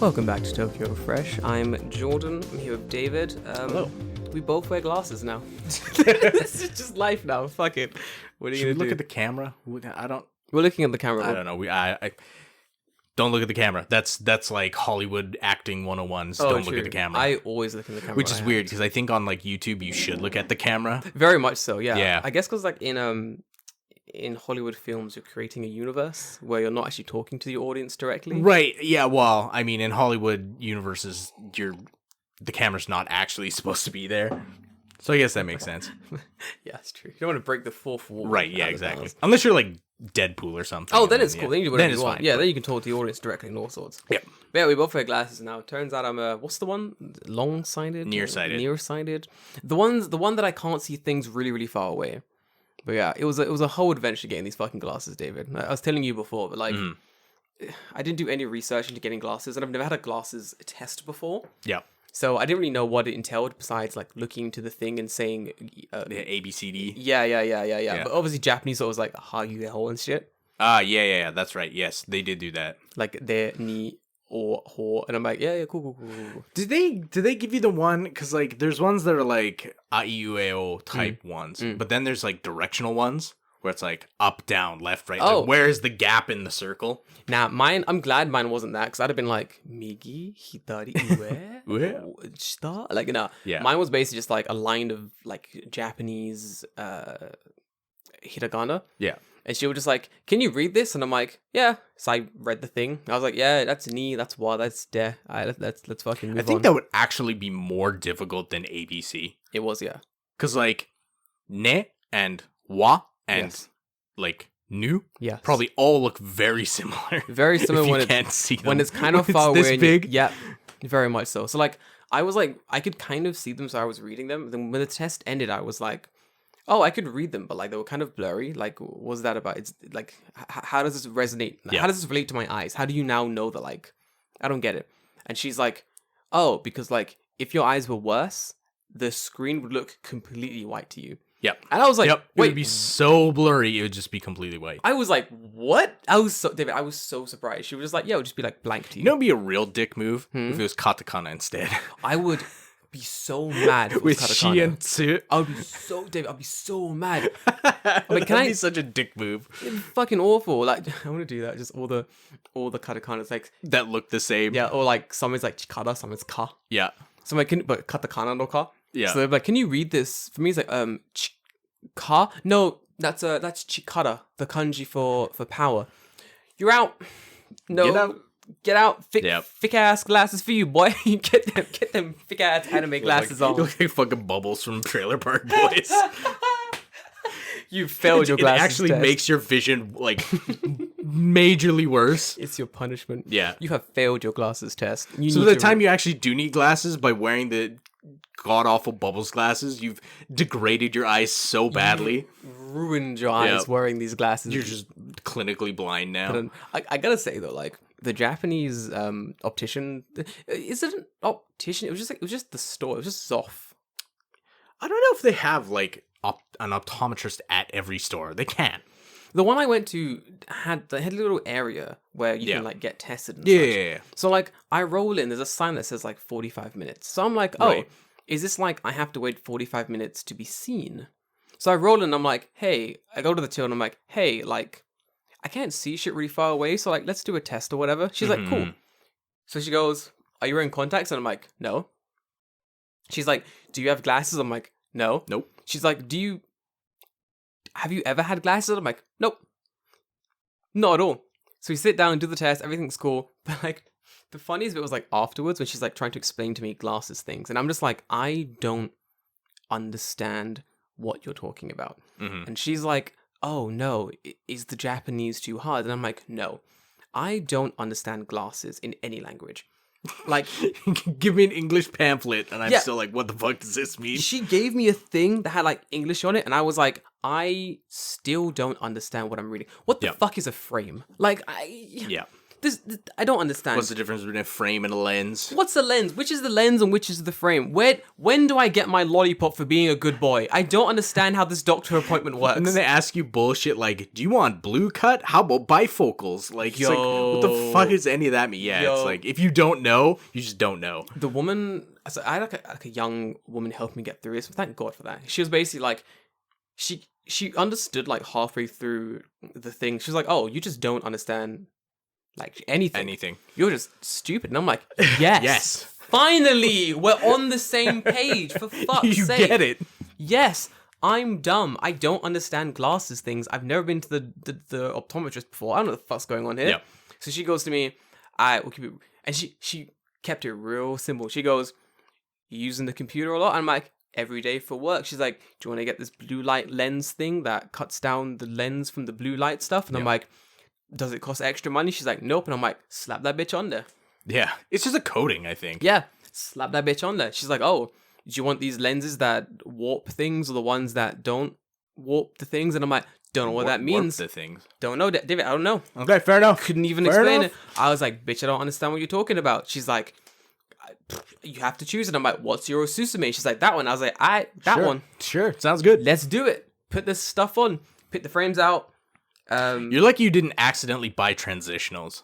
Welcome back to Tokyo Fresh. I'm Jordan. I'm here with David. Hello. We both wear glasses now. This is just life now. Fuck it. What are you Should we gonna look do? at the camera? I don't. We're looking at the camera. I don't know. I don't look at the camera. That's like Hollywood acting 101s. Don't look at the camera. I always look in the camera. Which is when I weird have because I think on like YouTube you should look at the camera. to. Very much so. Yeah. Yeah. I guess because like in Hollywood films, you're creating a universe where you're not actually talking to the audience directly. Right. Yeah. Well, I mean, in Hollywood universes, the camera's not actually supposed to be there. So I guess that makes sense. Yeah, it's true. You don't want to break the fourth wall. Right. Yeah. out of Exactly. bounds. Unless you're like Deadpool or something. Oh, then and it's cool. Then you do whatever Then you it's want. fine. Yeah, then you can talk to the audience directly and all sorts. Yep. But yeah, we both wear glasses now. Turns out I'm what's the one? Long-sighted? Nearsighted. Nearsighted. The one that I can't see things really, really far away. But yeah, it was a whole adventure getting these fucking glasses, David. I was telling you before, but like, I didn't do any research into getting glasses, and I've never had a glasses test before. Yeah. So I didn't really know what it entailed besides like looking into the thing and saying, The ABCD. yeah. But obviously Japanese, so it was like ha you ho and shit. Yeah. That's right. Yes, they did do that. Like de ni or ho, and I'm like yeah cool. Did they give you the one? Because like there's ones that are like a e u e o type ones, but then there's like directional ones where it's like up, down, left, right. Oh. Like, where is the gap in the circle? Now mine, I'm glad mine wasn't that because I'd have been like migi hitari ue shita like Yeah. Mine was basically just like a line of like Japanese hiragana. Yeah. And she was just like, "Can you read this?" And I'm like, "Yeah." So I read the thing. I was like, "Yeah, that's ni, that's wa, that's de. Alright, let's fucking move I think on." that would actually be more difficult than ABC. It was, yeah. Because like ne and wa and Yes. like nu Yeah. probably all look very similar. Very similar if you when can't see them. when it's kind of When far it's this away. big. Yeah, very much so. So like, I was like, I could kind of see them, so I was reading them. Then when the test ended, I was like, oh, I could read them, but like they were kind of blurry. Like, what was that about? It's like, how does this resonate? Yeah. How does this relate to my eyes? How do you now know that? Like, I don't get it. And she's like, oh, because like if your eyes were worse, the screen would look completely white to you. Yep. And I was like, Yep. It wait, would be so blurry. It would just be completely white. I was like, what? I was so surprised. She was just like, yeah, it would just be like blank to you. You know, it'd be a real dick move if it was katakana instead. I would be so mad if it was With she katakana. and Tsu. I would be so, David, I'd be so mad. That'd can I- be such a dick move. It's fucking awful. Like, I want to do that. Just all the katakanas, like, That look the same. yeah, or like someone's like chikara, someone's ka. Yeah. So like, but katakana no ka. Yeah. So they're like, can you read this? For me, it's like ka. No, that's chikara, the kanji for power. You're out. No. Get out. Get out. Yep. Thick ass glasses for you, boy. Get them thick ass anime glasses You on. look like fucking Bubbles from Trailer Park Boys. You failed your It glasses actually test. makes your vision like majorly worse. It's your punishment. Yeah. You have failed your glasses test. You So need by the to time you actually do need glasses, by wearing the god awful Bubbles glasses, you've degraded your eyes so badly. ruined your eyes Yep. wearing these glasses. You're just clinically blind now. And I gotta say though, like the Japanese optician, is it an optician? It was just the store. It was just Zoff. I don't know if they have like an optometrist at every store. They can. The one I went to had a little area where you Yeah. can like get tested. And Yeah. such. So like I roll in, there's a sign that says like 45 minutes. So I'm like, oh, Right. is this like I have to wait 45 minutes to be seen? So I roll in, I'm like, hey, I go to the till and I'm like, hey, like I can't see shit really far away, so like let's do a test or whatever. She's like, cool. So she goes, are you wearing contacts? And I'm like, no. She's like, do you have glasses? I'm like, no. Nope. She's like, have you ever had glasses? I'm like, nope. Not at all. So we sit down and do the test, everything's cool. But like the funniest bit was like afterwards when she's like trying to explain to me glasses things. And I'm just like, I don't understand what you're talking about. And she's like, oh no, is the Japanese too hard? And I'm like, no, I don't understand glasses in any language. Like, Give me an English pamphlet, and I'm Yeah. still like, what the fuck does this mean? she gave me a thing that had like English on it, and I was like, I still don't understand what I'm reading. What the Yeah. fuck is a frame? Like, Yeah. I don't understand. What's the difference between a frame and a lens? What's the lens? Which is the lens and which is the frame? When do I get my lollipop for being a good boy? I don't understand how this doctor appointment works. And then they ask you bullshit like, do you want blue cut? How about bifocals? Like, it's like, what the fuck is any of that mean? Yeah, it's like, if you don't know, you just don't know. The woman, so I had like a young woman help me get through this. Thank God for that. She was basically like, she understood like halfway through the thing. She was like, oh, you just don't understand like anything. You're just stupid. And I'm like, yes. Finally, we're on the same page, for fuck's sake. You get it. Yes, I'm dumb. I don't understand glasses things. I've never been to the optometrist before. I don't know what the fuck's going on here. Yep. So she goes to me, and she kept it real simple. She goes, you using the computer a lot? And I'm like, every day for work. She's like, do you want to get this blue light lens thing that cuts down the lens from the blue light stuff? And I'm like, does it cost extra money? She's like, nope. And I'm like, slap that bitch on there. Yeah. It's just a coating, I think. Yeah. Slap that bitch on there. She's like, oh, do you want these lenses that warp things or the ones that don't warp the things? And I'm like, don't know what that means. Warp the things. Don't know, David. I don't know. Okay, fair enough. Couldn't even explain it. I was like, bitch, I don't understand what you're talking about. She's like, you have to choose it. I'm like, what's your Osusume? She's like, that one. I was like, that one. Sure. Sounds good. Let's do it. Put this stuff on. Pick the frames out. You're lucky you didn't accidentally buy transitionals.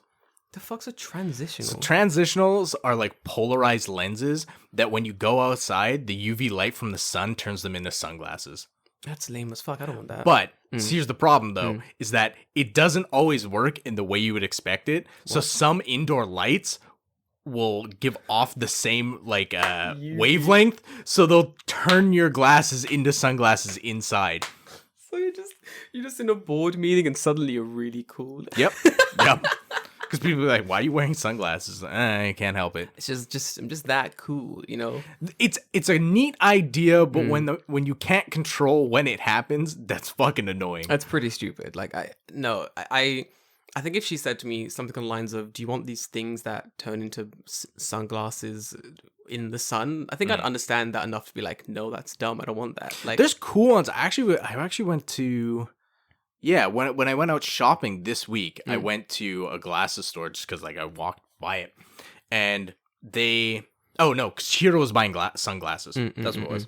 The fuck's a transitional? So transitionals are like polarized lenses that when you go outside, the UV light from the sun turns them into sunglasses. That's lame as fuck. I don't want that. But here's the problem, though, is that it doesn't always work in the way you would expect it. What? So some indoor lights will give off the same like wavelength, so they'll turn your glasses into sunglasses inside. So you're just in a board meeting and suddenly you're really cool. Yep. Because people are like, why are you wearing sunglasses? I can't help it. It's just I'm just that cool, you know? It's a neat idea, but when you can't control when it happens, that's fucking annoying. That's pretty stupid. Like, I think if she said to me something on the lines of, do you want these things that turn into sunglasses in the sun? I think I'd understand that enough to be like, no, that's dumb. I don't want that. Like, there's cool ones. I actually went to... Yeah, when I went out shopping this week, I went to a glasses store just because like I walked by it, and they because Shiro was buying sunglasses. That's what it was.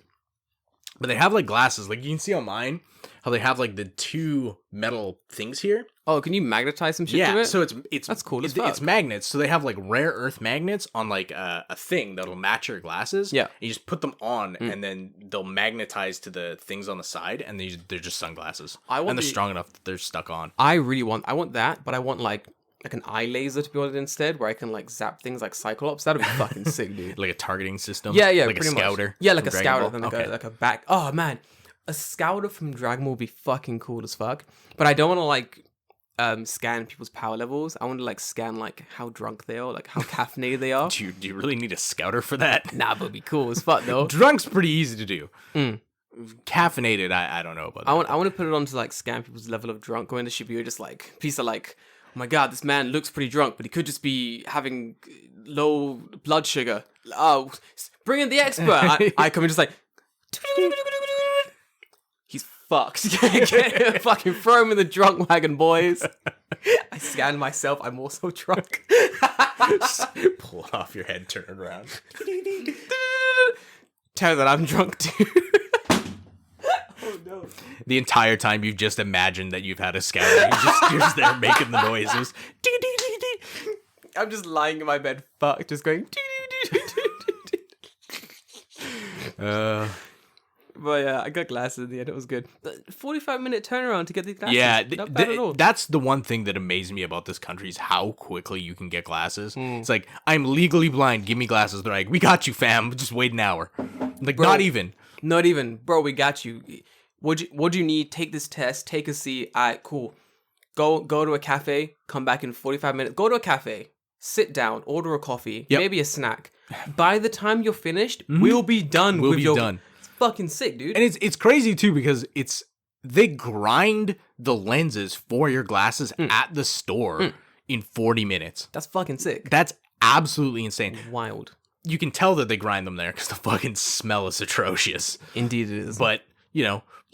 But they have like glasses, like you can see on mine, how they have like the two metal things here. Oh, can you magnetize some shit to it? So it's that's cool as fuck. It's magnets. So they have like rare earth magnets on like a thing that'll match your glasses. Yeah. And you just put them on, and then they'll magnetize to the things on the side, and they're just sunglasses. And they're strong enough that they're stuck on. I want that, but I want like an eye laser to be on it instead, where I can like zap things like Cyclops. That'd be fucking sick, dude. Like a targeting system. Yeah, like a scouter. Much. Yeah, like a scouter, then like a back. Oh man, a scouter from Dragon Ball would be fucking cool as fuck. But I don't want to like scan people's power levels. I want to like scan like how drunk they are, like how caffeinated they are. Do you really need a scouter for that? Nah, but it'd be cool as fuck though. Drunk's pretty easy to do. Caffeinated, I don't know about that. I want to put it on to like scan people's level of drunk. Go into Shibuya, just like piece of like, oh my god, this man looks pretty drunk, but he could just be having low blood sugar. Oh, bring in the expert. I come in just like, he's fucked. Fucking throw him in the drunk wagon, boys. I scan myself. I'm also drunk. Pull it off your head, turn it around. Tell that I'm drunk too. Oh no. The entire time you've just imagined that you've had a scouter. You're just there making the noises. I'm just lying in my bed, fucked, just going. But yeah, I got glasses in the end. It was good. 45-minute turnaround to get these glasses. Yeah, not bad at all. That's the one thing that amazed me about this country is how quickly you can get glasses. It's like, I'm legally blind. Give me glasses. They're like, we got you, fam. Just wait an hour. Like, bro, not even. Bro, we got you. What do you need? Take this test. Take a seat. All right, cool. Go to a cafe. Come back in 45 minutes. Go to a cafe. Sit down. Order a coffee. Yep. Maybe a snack. By the time you're finished, we'll be done. We'll be done. Fucking sick, dude. And it's crazy too because they grind the lenses for your glasses at the store in 40 minutes. That's fucking sick. That's absolutely insane. Wild. You can tell that they grind them there because the fucking smell is atrocious. Indeed it is. But,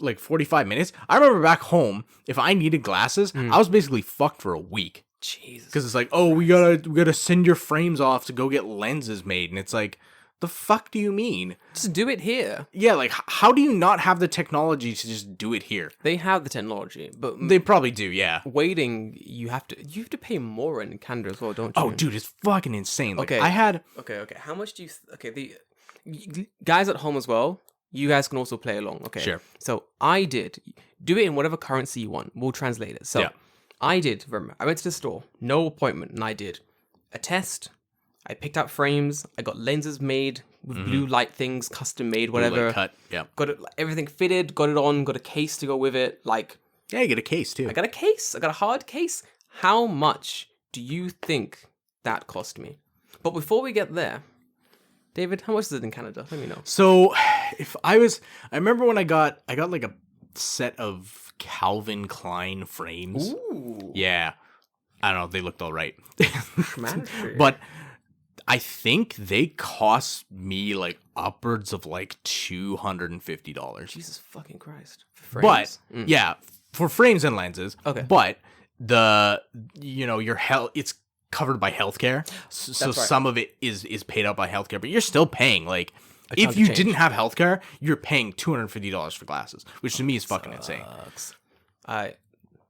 like 45 minutes. I remember back home, if I needed glasses, I was basically fucked for a week. Jesus. Because it's like, oh, we gotta send your frames off to go get lenses made, and it's like, the fuck do you mean? Just do it here. Yeah, like how do you not have the technology to just do it here? They have the technology, but They probably do, yeah. waiting, you have to pay more in Canada as well, don't you? Oh, dude, it's fucking insane. Like, Okay. I had Okay. How much do you? The guys at home as well. You guys can also play along. Okay. Sure. So I did do it in whatever currency you want. We'll translate it. So Yeah. I did. Remember, I went to the store, no appointment, and I did a test. I picked out frames. I got lenses made with blue light things, custom made, whatever. like, cut, yeah. Got it, everything fitted. Got it on. Got a case to go with it. Like Yeah, you get a case too. I got a case. I got a hard case. How much do you think that cost me? But before we get there, David, how much is it in Canada? Let me know. So, I remember when I got like a set of Calvin Klein frames. Ooh, Yeah. I don't know, they looked all right. man. But I think they cost me like upwards of like $250. Jesus fucking Christ. But yeah, for frames and lenses. Okay. But your health, it's covered by healthcare, so That's right. some of it is paid out by healthcare, but you're still paying like chunk if of you change. didn't have healthcare, you're paying $250 for glasses, which to me is fucking insane. Alright,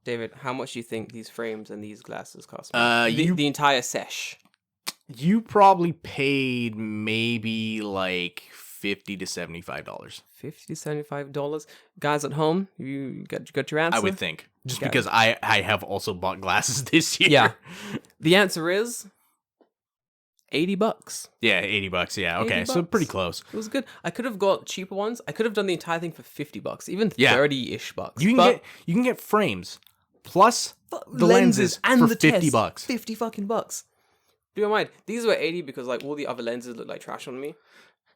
David, how much do you think these frames and these glasses cost me? The entire sesh. You probably paid maybe like $50 to $75. $50 to $75. Guys at home, you got your answer? I would think, just Okay. because I have also bought glasses this year. Yeah. The answer is $80. Yeah, $80. Yeah, okay, so $80. pretty close. It was good. I could have got cheaper ones. I could have done the entire thing for $50, even Yeah. 30-ish bucks. You can get frames plus the lenses and for the $50. test, 50 fucking bucks. Do you mind? These were 80 because like all the other lenses look like trash on me.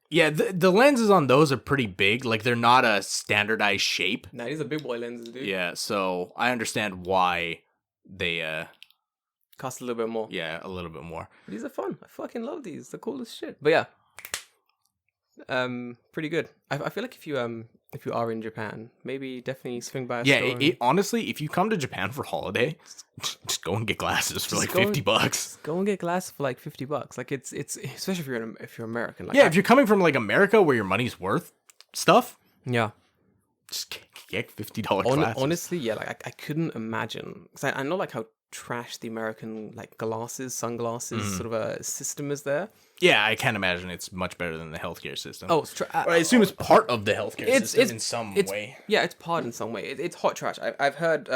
Yeah, the lenses on those are pretty big. Like, they're not a standardized shape. Nah, these are big boy lenses, dude. Yeah, so I understand why they Cost a little bit more. yeah, a little bit more. These are fun. I fucking love these. They're cool as shit. But yeah, pretty good. I feel like if you are in Japan, maybe definitely swing by a Yeah, store. honestly, if you come to Japan for holiday, just go and get glasses for Just like go and- $50. Go and get glasses for like $50. Like it's especially if you're American. Like Yeah, if you're coming from like America where your money's worth stuff, yeah. just get $50 glasses. Honestly, yeah. Like I couldn't imagine because I know like how trash the American like sunglasses sort of a system is there. Yeah, I can't imagine it's much better than the healthcare system. Oh, it's I assume it's part of the healthcare system in some it's, way. Yeah, it's part in some way. It's hot trash. I've heard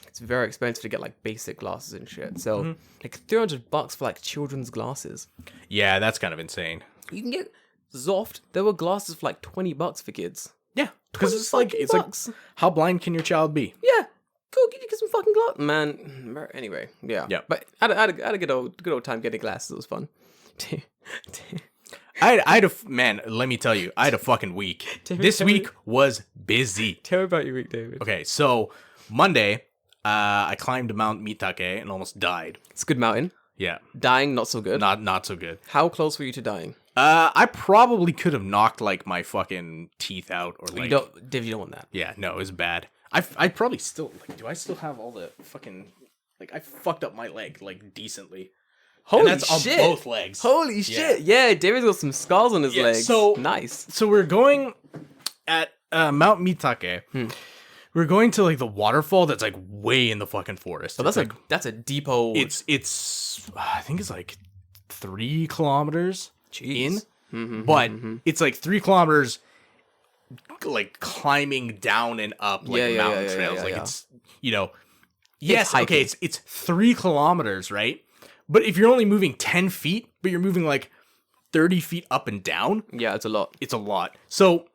it's very expensive to get like basic glasses and shit. So like $300 for like children's glasses. Yeah, that's kind of insane. You can get Zoft. There were glasses for like $20 for kids. Yeah, because it's like $20. how blind can your child be? Yeah. Go get some fucking glasses, man. Anyway, yeah. Yeah. But I had a good old time getting glasses. It was fun. I had a man. Let me tell you, I had a fucking week. This week was busy. Tell me about your week, David. Okay, so Monday, I climbed Mount Mitake and almost died. It's a good mountain. Yeah, Dying, not so good. not so good. How close were you to dying? I probably could have knocked like my fucking teeth out or like. Dave, you don't want that. Yeah, no, it was bad. I probably still like. Do I still have all the fucking like? I fucked up my leg like decently. Holy And that's shit! on both legs. Holy shit! Yeah, David's got some scars on his legs. so- nice. So we're going at Mount Mitake. We're going to like the waterfall that's like way in the fucking forest. But that's a deep hole. It's I think it's like 3 kilometers Jeez. but it's like 3 kilometers like climbing down and up like Yeah, mountain yeah, trails. yeah, Like yeah. it's yes, hiking. okay, it's 3 kilometers, right? But if you're only moving 10 feet, but you're moving like 30 feet up and down, Yeah, it's a lot. it's a lot. So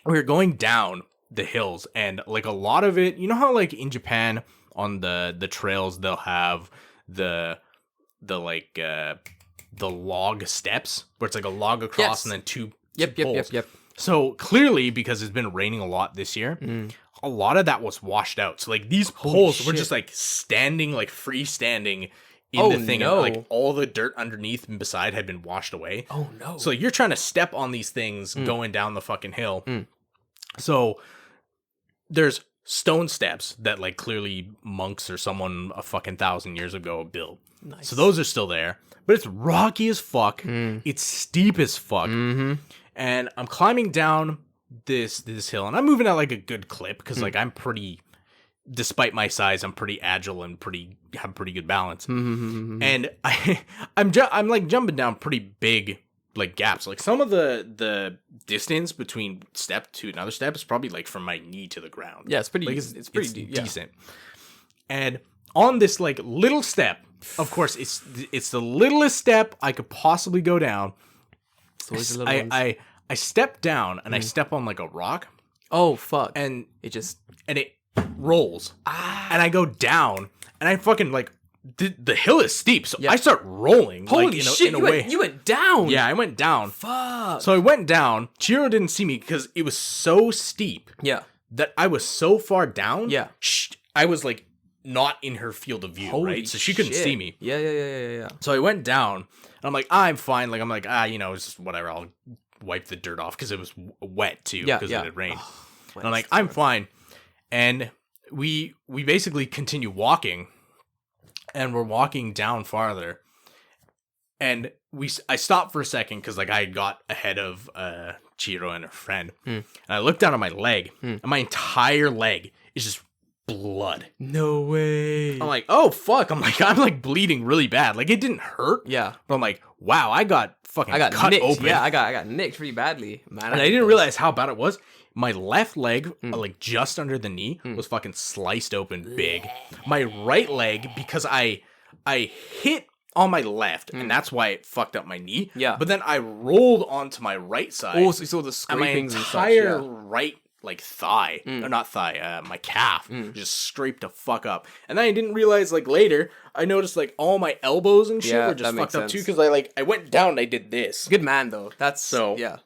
we're going down the hills, and like a lot of it, you know how like in Japan on the trails they'll have the log steps where it's like a log across Yes. and then two Yep. poles. So clearly, because it's been raining a lot this year, a lot of that was washed out. So like these poles were shit. just like standing, like freestanding in Oh, the thing, no. and like all the dirt underneath and beside had been washed away. Oh no. So like, you're trying to step on these things going down the fucking hill. So there's stone steps that like clearly monks or someone a fucking 1,000 years ago built. Nice. So those are still there, but it's rocky as fuck. Mm. It's steep as fuck, Mm-hmm. and I'm climbing down this hill, and I'm moving at like a good clip because like I'm pretty, despite my size, I'm pretty agile and have pretty good balance. Mm-hmm. And I'm like jumping down pretty big like gaps. Like some of the distance between step to another step is probably like from my knee to the ground. Yeah, it's pretty. Like It's pretty deep. Yeah. decent. And on this like little step, of course, it's the littlest step I could possibly go down. It's always the little ones. I step down and I step on like a rock, Oh fuck! and it rolls, and I go down, and I fucking like the hill is steep, so Yeah. I start rolling. Holy like, shit! in a you way. went down. Yeah, I went down. Fuck. So I went down. Chiro didn't see me because it was so steep Yeah. that I was so far down. Yeah. I was like not in her field of view, Holy right? So she couldn't shit. see me. Yeah. So I went down, and I'm like, I'm fine. Like I'm like, it's just whatever. I'll wipe the dirt off because it was wet too because it had rained. And I'm like, I'm fine. And we basically continue walking, and we're walking down farther, and I stopped for a second because like I had got ahead of Chiro and her friend, and I looked down at my leg, and my entire leg is just blood. No way. I'm like, oh fuck! I'm like bleeding really bad. Like it didn't hurt, Yeah. but I'm like, wow, I got cut nicked. open. Yeah, I got nicked pretty badly, man. And I didn't realize how bad it was. My left leg, like just under the knee, was fucking sliced open big. My right leg, because I hit on my left, and that's why it fucked up my knee. Yeah. But then I rolled onto my right side. Also, you saw the and my scrapings and entire such. Yeah. right like thigh, or not thigh, my calf just scraped the fuck up. And then I didn't realize like later, I noticed like all my elbows and shit Yeah, were just that makes fucked up sense. too because I went down and I did this. Good man though. That's So- yeah.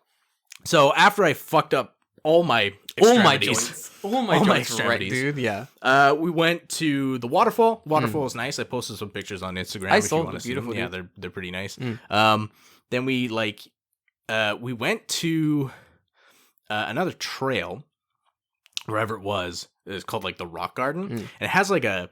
So after I fucked up all my extremities, All my All my joints. Right, extremities. dude. Yeah. We went to the waterfall. Waterfall was nice. I posted some pictures on Instagram. I if saw you them. want to see Beautiful, them. Yeah, dude. they're pretty nice. Then we we went to another trail, wherever it was. It's called like the Rock Garden, and it has like a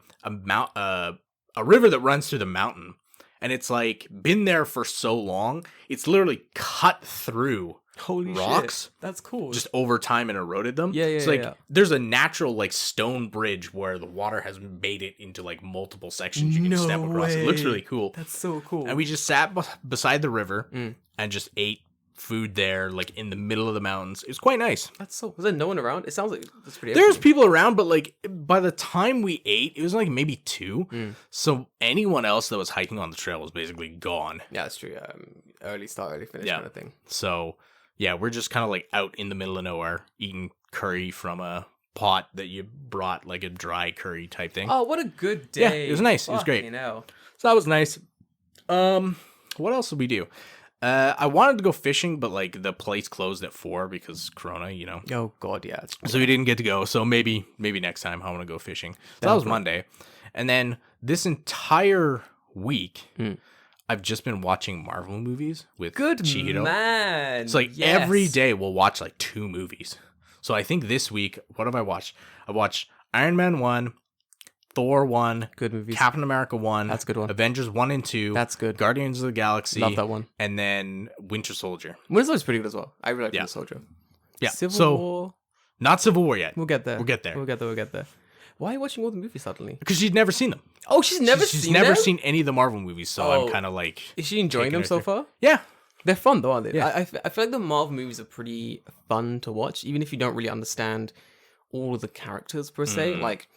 river that runs through the mountain, and it's like been there for so long. It's literally cut through Holy rocks. shit. That's cool. Just over time and eroded them. Yeah, It's like yeah. there's a natural like stone bridge where the water has made it into like multiple sections you can No step across. It looks way. really cool. That's so cool. And we just sat beside the river Mm. and just ate food there, like in the middle of the mountains. It was quite nice. That's so. Was there no one around? It sounds like that's pretty. There's empty. people around, but like by the time we ate, it was like maybe 2. Mm. So anyone else that was hiking on the trail was basically gone. Yeah, that's true. Early start, early finish Yeah. kind of thing. So yeah, we're just kind of like out in the middle of nowhere eating curry from a pot that you brought, like a dry curry type thing. Oh, what a good Yeah, day! it was nice. It was great. You know. So that was nice. What else did we do? I wanted to go fishing, but like the place closed at 4 because Corona, you know. Oh God, yeah. It's So we didn't get to go. So maybe next time I want to go fishing. So that was Monday, and then this entire week, I've just been watching Marvel movies with good Chihiro. man. It's like Yes. every day we'll watch like 2 movies. So I think this week, what have I watched? I watched Iron Man 1, Thor 1, Good movies. Captain America 1. That's a good one. Avengers 1 and 2. That's good. Guardians of the Galaxy. Love that one. And then Winter Soldier. Winter Soldier's pretty good as well. I really like Yeah. Winter Soldier. Yeah. Civil So War. not Civil War yet. We'll get there. We'll get there. We'll get there. We'll get there. Why are you watching all the movies suddenly? Because she's never seen them. Oh, she's never She's seen never them? seen any of the Marvel movies, so Oh. I'm kind of like, Is she enjoying taking them her so through. far? yeah. They're fun though, aren't they? Yeah. I feel like the Marvel movies are pretty fun to watch, even if you don't really understand all of the characters per se. Like,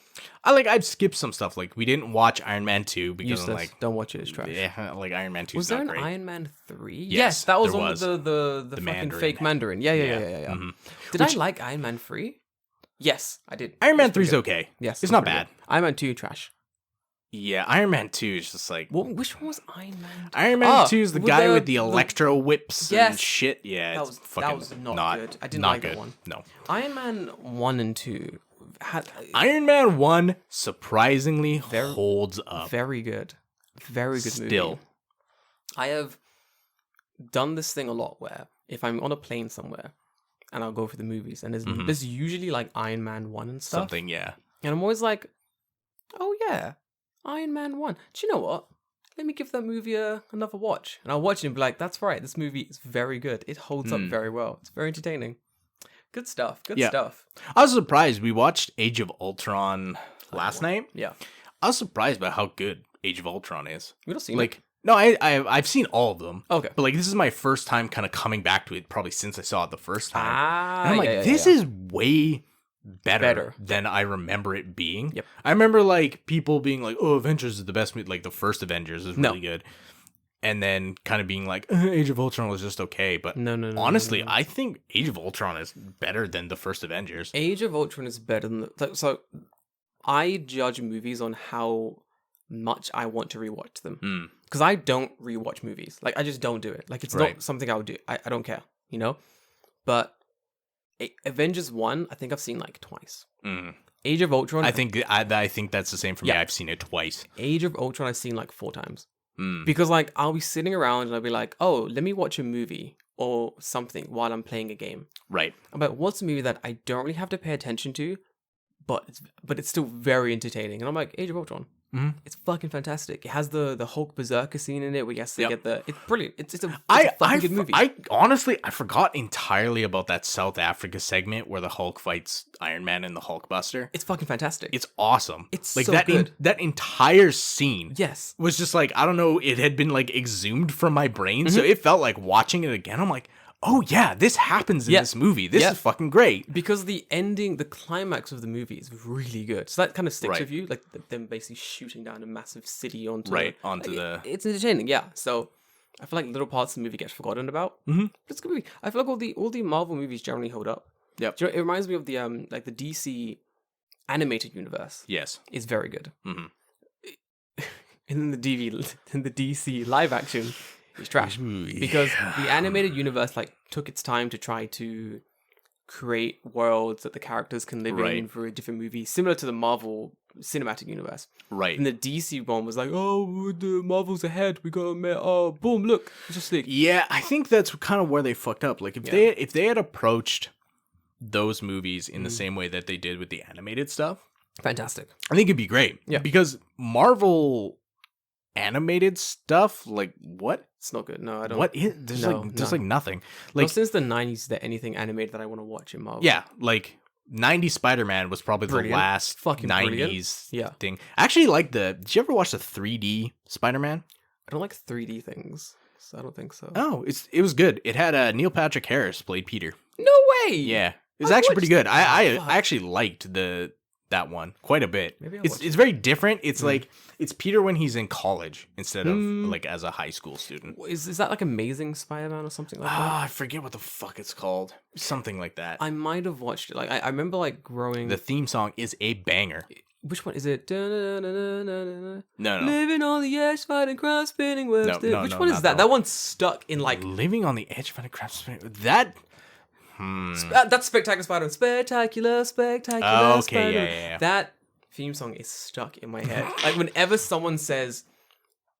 I've skipped some stuff. Like we didn't watch Iron Man 2 because useless. I'm like, Don't watch it. It's trash. yeah, like Iron Man 2 Was is there not an great. Iron Man 3? Yes, that was there on was. the fucking Mandarin. fake Mandarin. Yeah. Mhm. Did I like Iron Man 3? Yes, I did. Iron It Man was pretty 3 is good. okay. Yes, It's it not was pretty bad. good. Iron Man 2 trash. Yeah, Iron Man 2 is just like Which one was Iron Man? Iron Man 2 is the with guy with the electro whips and Yes. shit. Yeah, That it's was- that fucking was not good. I didn't like that one. No. Iron Man 1 and 2 had Iron Man 1 surprisingly holds up. very good. Very good Still. movie. I have done this thing a lot where if I'm on a plane somewhere and I'll go for the movies. And there's usually like Iron Man 1 and stuff. Something, yeah. And I'm always like, oh yeah, Iron Man 1. Do you know what? Let me give that movie another watch. And I'll watch it and be like, that's right, this movie is very good. It holds up very well. It's very entertaining. Good stuff. Good stuff. I was surprised. We watched Age of Ultron last night. Yeah. I was surprised by how good Age of Ultron is. You've not seen like, it? No, I've seen all of them. Okay. But like, this is my first time kind of coming back to it, probably since I saw it the first time. And I'm like, this is way better than I remember it being. Yep. I remember like people being like, "Oh, Avengers is the best movie." Like the first Avengers is really good, and then kind of being like, "Age of Ultron was just okay." But no. Honestly, I think Age of Ultron is better than the first Avengers. Age of Ultron is better than so. I judge movies on how much I want to rewatch them because I don't rewatch movies. Like I just don't do it. Like it's not something I would do. I don't care, you know. But Avengers 1, I think I've seen like twice. Age of Ultron, I think that's the same for me. I've seen it twice. Age of Ultron, I've seen like 4 times. Because like I'll be sitting around and I'll be like, oh, let me watch a movie or something while I'm playing a game. Right. But what's a movie that I don't really have to pay attention to, but it's still very entertaining. And I'm like, Age of Ultron. It's fucking fantastic. It has the Hulk Berserker scene in it where you have to get it's brilliant. It's a fucking good movie. I honestly forgot entirely about that South Africa segment where the Hulk fights Iron Man and the Hulk Buster. It's fucking fantastic. It's awesome. It's like so that good. That entire scene was just like, I don't know, it had been like exhumed from my brain. So it felt like watching it again. I'm like, oh yeah, this happens in this movie. This is fucking great. Because the ending, the climax of the movie is really good. So that kind of sticks with you, like them basically shooting down a massive city onto It's entertaining, yeah. So I feel like little parts of the movie get forgotten about. It's a good movie. I feel like all the Marvel movies generally hold up. Yeah, you know, it reminds me of the like the DC animated universe. Yes, is very good. And then the DC live action is trash because the animated universe like took its time to try to create worlds that the characters can live in for a different movie, similar to the Marvel cinematic universe. Right. And the DC one was like, oh, the Marvel's ahead. We got boom, look, Justice League. Yeah, I think that's kind of where they fucked up. Like if they had approached those movies in the same way that they did with the animated stuff, fantastic. I think it'd be great. Yeah, because Marvel animated stuff, like what? It's not good. No, I don't. What is there's like nothing. Like since the 90s, is there anything animated that I want to watch in Marvel? Yeah, like 90s Spider-Man was probably the last fucking 90s thing. I actually like did you ever watch the 3D Spider-Man? I don't like 3D things, so I don't think so. Oh, it was good. It had Neil Patrick Harris played Peter. No way. Yeah, it was actually pretty good. I actually liked that one quite a bit. Maybe it's very different. It's like it's Peter when he's in college instead of like as a high school student. Is that like Amazing Spider-Man or something like that? I forget what the fuck it's called. Something like that. I might have watched it. Like I remember like growing. The theme song is a banger. Which one is it? No. Living on the edge, fighting crime, spinning webs. Which one is that? That one's stuck in like Living on the edge, fighting crime, spinning. That. That's Spectacular Spider-Man. Spectacular Spider-Man. Yeah. That theme song is stuck in my head. Like whenever someone says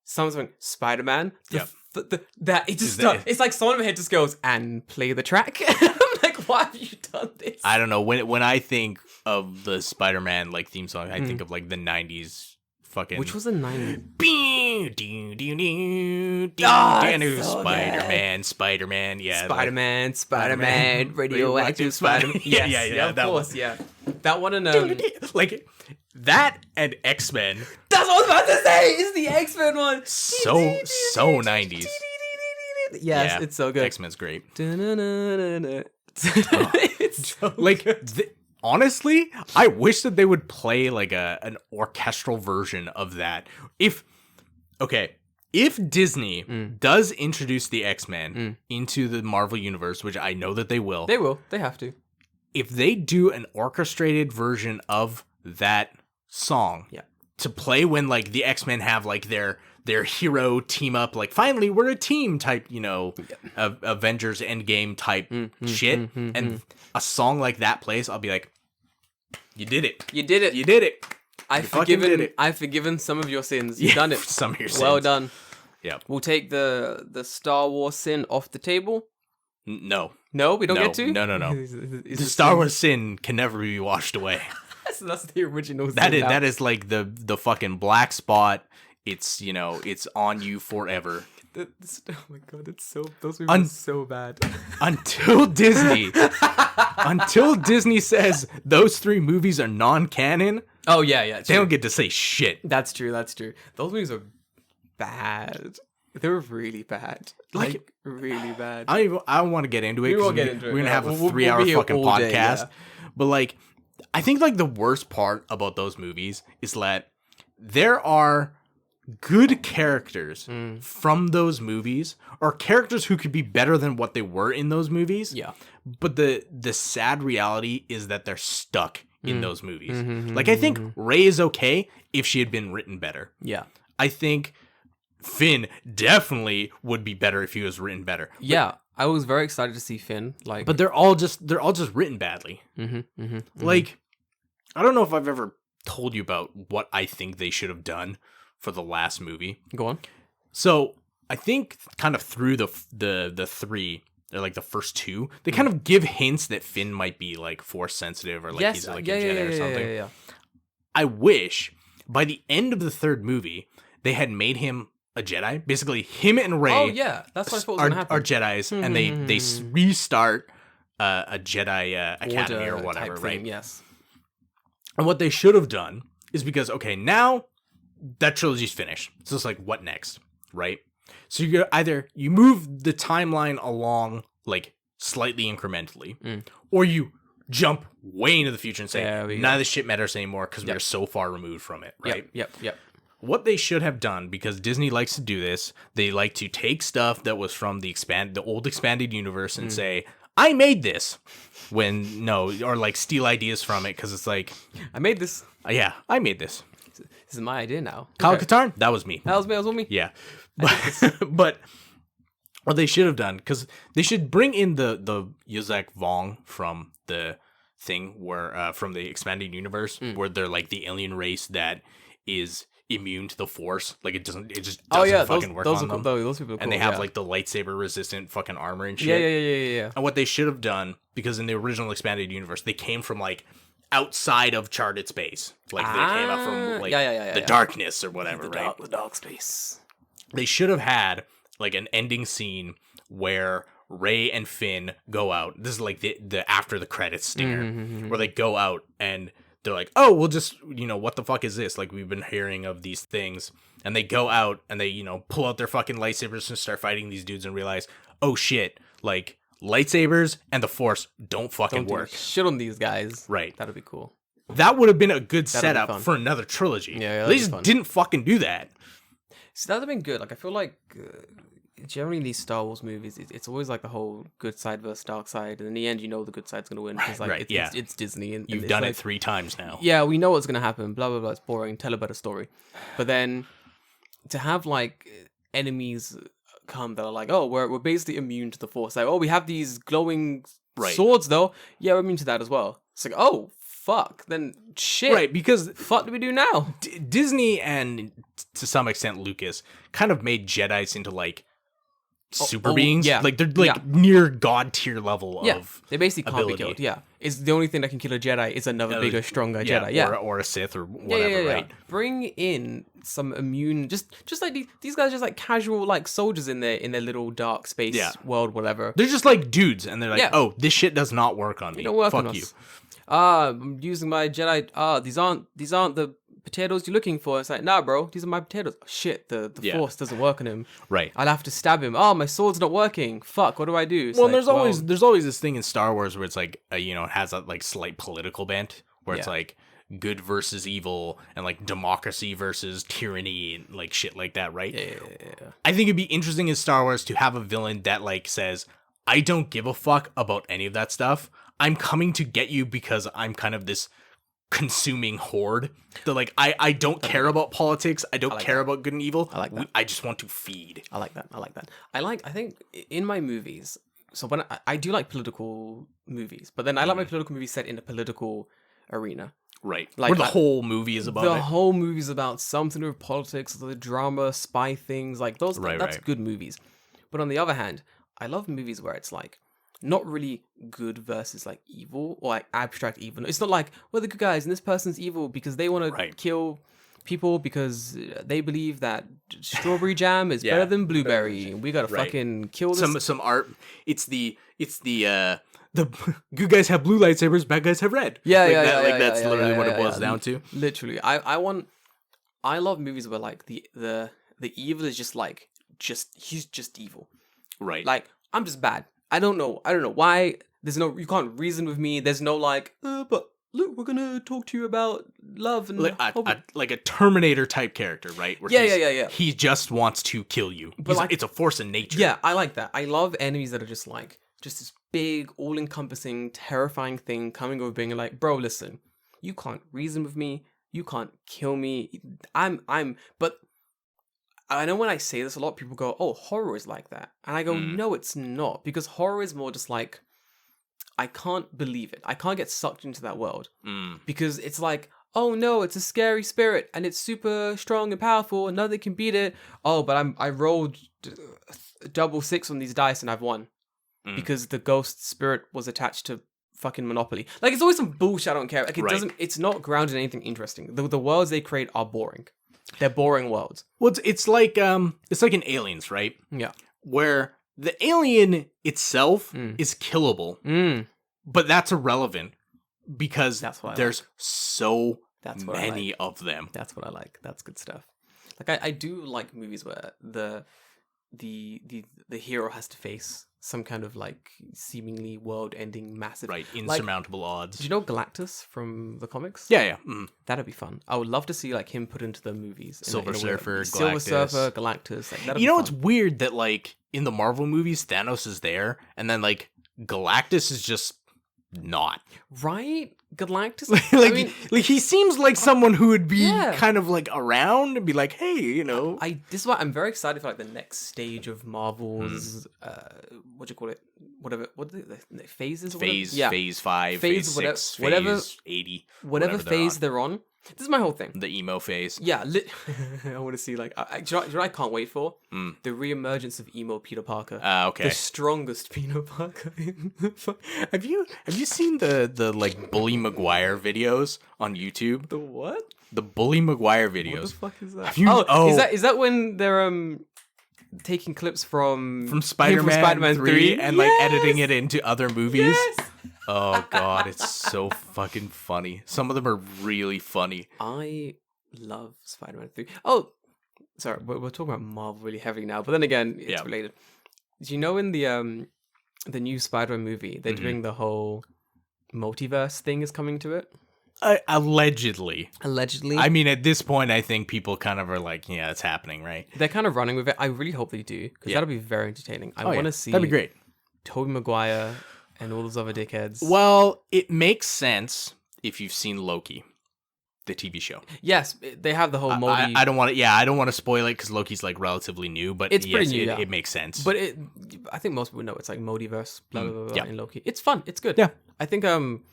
something Spider-Man, that it just stuck. It's like someone in my head just goes and play the track. I'm like, why have you done this? I don't know. When I think of the Spider-Man like theme song, I think of like the 90s fucking. Which was the 90s? Spider-Man, yeah. Spider-Man, radioactive Spider-Man. Yeah, of course. That one and like that and X-Men. That's what I was about to say. It's the X-Men one. So 90s. Yes, it's so good. X-Men's great. It's so good. Honestly, I wish that they would play like an orchestral version of that. If Disney does introduce the X-Men into the Marvel universe, which I know that they will. They have to. If they do an orchestrated version of that song to play when like the X-Men have like their hero team up, like finally we're a team type, Avengers Endgame type shit, and a song like that plays, I'll be like, you did it. I've forgiven some of your sins. You've done it. Some of your sins. Well done. Yeah. We'll take the Star Wars sin off the table. No. No, we don't No. get to? No. Is The it Star sin? Wars sin can never be washed away. So that's the original sin. That is like the fucking black spot. It's, it's on you forever. Oh my god, those movies are so bad. Until Disney says those 3 movies are non-canon, Oh yeah, they don't get to say shit. That's true. Those movies are bad. They're really bad. Like really bad. I don't want to get into it. We 'cause won't get into it. We're gonna have a We'll 3-hour be here fucking all day, podcast. yeah. But like, I think like the worst part about those movies is that there are good characters from those movies, or characters who could be better than what they were in those movies. Yeah. But the sad reality is that they're stuck in those movies. Like, I think Rey is okay if she had been written better. Yeah. I think Finn definitely would be better if he was written better. Yeah. I was very excited to see Finn. Like, But they're all just written badly. Like, I don't know if I've ever told you about what I think they should have done for the last movie. go on. So I think kind of through the 3, or like the first 2, they kind of give hints that Finn might be like force sensitive, or like he's like a Jedi or something. Yeah. I wish by the end of the 3rd movie they had made him a Jedi. Basically, him and Rey. Oh yeah, that's what I thought was gonna happen. Are Jedis, and they restart a Jedi academy or Order whatever, type right? thing, yes. And what they should have done is, because okay, now that trilogy's finished, so it's like, what next, right? So you move the timeline along like slightly incrementally, or you jump way into the future and say none of this shit matters anymore because we're so far removed from it, right? Yep. What they should have done, because Disney likes to do this, they like to take stuff that was from the old expanded universe and say, I made this, or like steal ideas from it, because it's like, I made this. yeah, I made this. This is my idea now. Kyle Katarn, that was me. That was me. Yeah, but what they should have done, because they should bring in the Yuzak Vong from the thing where from the expanded universe, where they're like the alien race that is immune to the Force. Like, it just doesn't fucking work on them. Those people are cool, and they have like the lightsaber resistant fucking armor and shit. Yeah. And what they should have done, because in the original expanded universe, they came from like outside of charted space. Like, they came out from like the darkness or whatever, right? The dark space. They should have had like an ending scene where Rey and Finn go out. This is like the after the credits stinger, where they go out and they're like, oh, we'll just, what the fuck is this? Like, we've been hearing of these things. And they go out and they, pull out their fucking lightsabers and start fighting these dudes and realize, oh shit, like, lightsabers and the Force don't fucking work. Shit on these guys. Right. That'd be cool. That would have been a good That'd be setup fun. for another trilogy. Yeah, they just didn't fucking do that. See, that would have been good. Like, I feel like generally in these Star Wars movies, it's always like the whole good side versus dark side, and in the end, the good side's gonna win because like it's Disney, and you've it's done like, it 3 times now. Yeah, we know what's gonna happen. Blah blah blah. It's boring. Tell a better story. But then to have like enemies come that are like, oh, we're basically immune to the Force. Like, oh, we have these glowing swords though. Yeah, we're immune to that as well. It's like, oh fuck, then shit. Right, because fuck do we do now? Disney and to some extent Lucas kind of made Jedis into like super beings. Yeah. Like, they're like near god tier level of they basically can't ability. be killed. Yeah, it's the only thing that can kill a Jedi is another bigger, stronger Jedi. Yeah, or a Sith or whatever. Right. Bring in some immune, just like these guys, are just like casual like soldiers in their little dark space world, whatever. They're just like dudes, and they're like, oh, this shit does not work on me. Don't work Fuck on you. us. I'm using my Jedi. These aren't the potatoes you're looking for. It's like, nah, bro, these are my potatoes. Oh, shit, the Force doesn't work on him. Right. I'll have to stab him. Oh, my sword's not working. Fuck, what do I do? It's well, like, there's always this thing in Star Wars where it's like, it has a like slight political bent, where it's like good versus evil and like democracy versus tyranny and like shit like that, right? Yeah. I think it'd be interesting in Star Wars to have a villain that like says, I don't give a fuck about any of that stuff. I'm coming to get you because I'm kind of this consuming horde. That like, I don't care about politics. I don't care about good and evil. I like that. I just want to feed. I like that. I think in my movies, so when I do like political movies, but then I like my political movies set in a political arena. Right. Like, where the whole movie is about the whole movie's about something with politics, the drama, spy things, like those. That's good movies. But on the other hand, I love movies where it's like, not really good versus like evil or like abstract evil. It's not like we're the good guys and this person's evil because they want to Right. kill people because they believe that strawberry jam is Yeah. better than blueberry. We gotta Right. fucking kill this. Some art. It's the the good guys have blue lightsabers, bad guys have red. Yeah, like yeah, that, yeah, like yeah, that's yeah, literally yeah, what yeah, it boils yeah. down to. Literally, I love movies where like the evil is just he's just evil. Right. Like I'm just bad. I don't know why. You can't reason with me. There's no like, but look, we're gonna talk to you about love and like a Terminator type character, right? Where Yeah. He just wants to kill you. But like, it's a force in nature. Yeah, I like that. I love enemies that are just this big, all-encompassing, terrifying thing coming over being like, bro, listen, you can't reason with me. You can't kill me. But I know when I say this a lot, people go, oh, horror is like that. And I go, no, it's not. Because horror is more just like, I can't believe it. I can't get sucked into that world. Because it's like, oh no, it's a scary spirit and it's super strong and powerful and nothing can beat it. Oh, but I rolled double 6 on these dice and I've won. Because the ghost spirit was attached to fucking Monopoly. Like, it's always some bullshit. I don't care. Like, it's not grounded in anything interesting. The worlds they create are boring. They're boring worlds. Well, it's like in Aliens, right? Yeah. Where the alien itself is killable, but that's irrelevant because there's so many of them. That's what I like. That's good stuff. Like I do like movies where the hero has to face some kind of like seemingly world-ending massive, insurmountable odds. Do you know Galactus from the comics? Yeah. That'd be fun. I would love to see like him put into the movies. Silver Surfer, Galactus. Like, that'd you be know, fun. it's weird that like in the Marvel movies, Thanos is there, and then like Galactus is just not. Right? Galactus? Like he seems like someone who would be kind of like around and be like, hey, you know. This is why I'm very excited for like the next stage of Marvel's what do you call it? Whatever, what are the phases? Phase 5, phase 6, whatever, phase 80. Whatever phase they're on. This is my whole thing. The emo phase. Yeah, I want to see like. Do you know what I can't wait for? The reemergence of emo Peter Parker. Okay. The strongest Peter Parker. Have you seen the like Bully Maguire videos on YouTube? The what? The Bully Maguire videos. What the fuck is that? Is that when they're taking clips from Spider-Man 3 and like editing it into other movies? Yes. Oh god, it's so fucking funny. Some of them are really funny. I love Spider-Man 3. Oh, sorry, we're talking about Marvel really heavy now, but then again, it's related. Do you know in the new Spider-Man movie, they're doing the whole multiverse thing is coming to it? Allegedly. I mean, at this point, I think people kind of are like, yeah, it's happening, right? They're kind of running with it. I really hope they do, because that'll be very entertaining. I want to see... That'd be great. Tobey Maguire and all those other dickheads. Well, it makes sense if you've seen Loki, the TV show. Yes, they have the whole moldy... I don't want to spoil it because Loki's like relatively new, but it's pretty new, it makes sense. But I think most people know it's like multiverse, blah, blah, blah, in Loki. It's fun. It's good. Yeah. I think I'm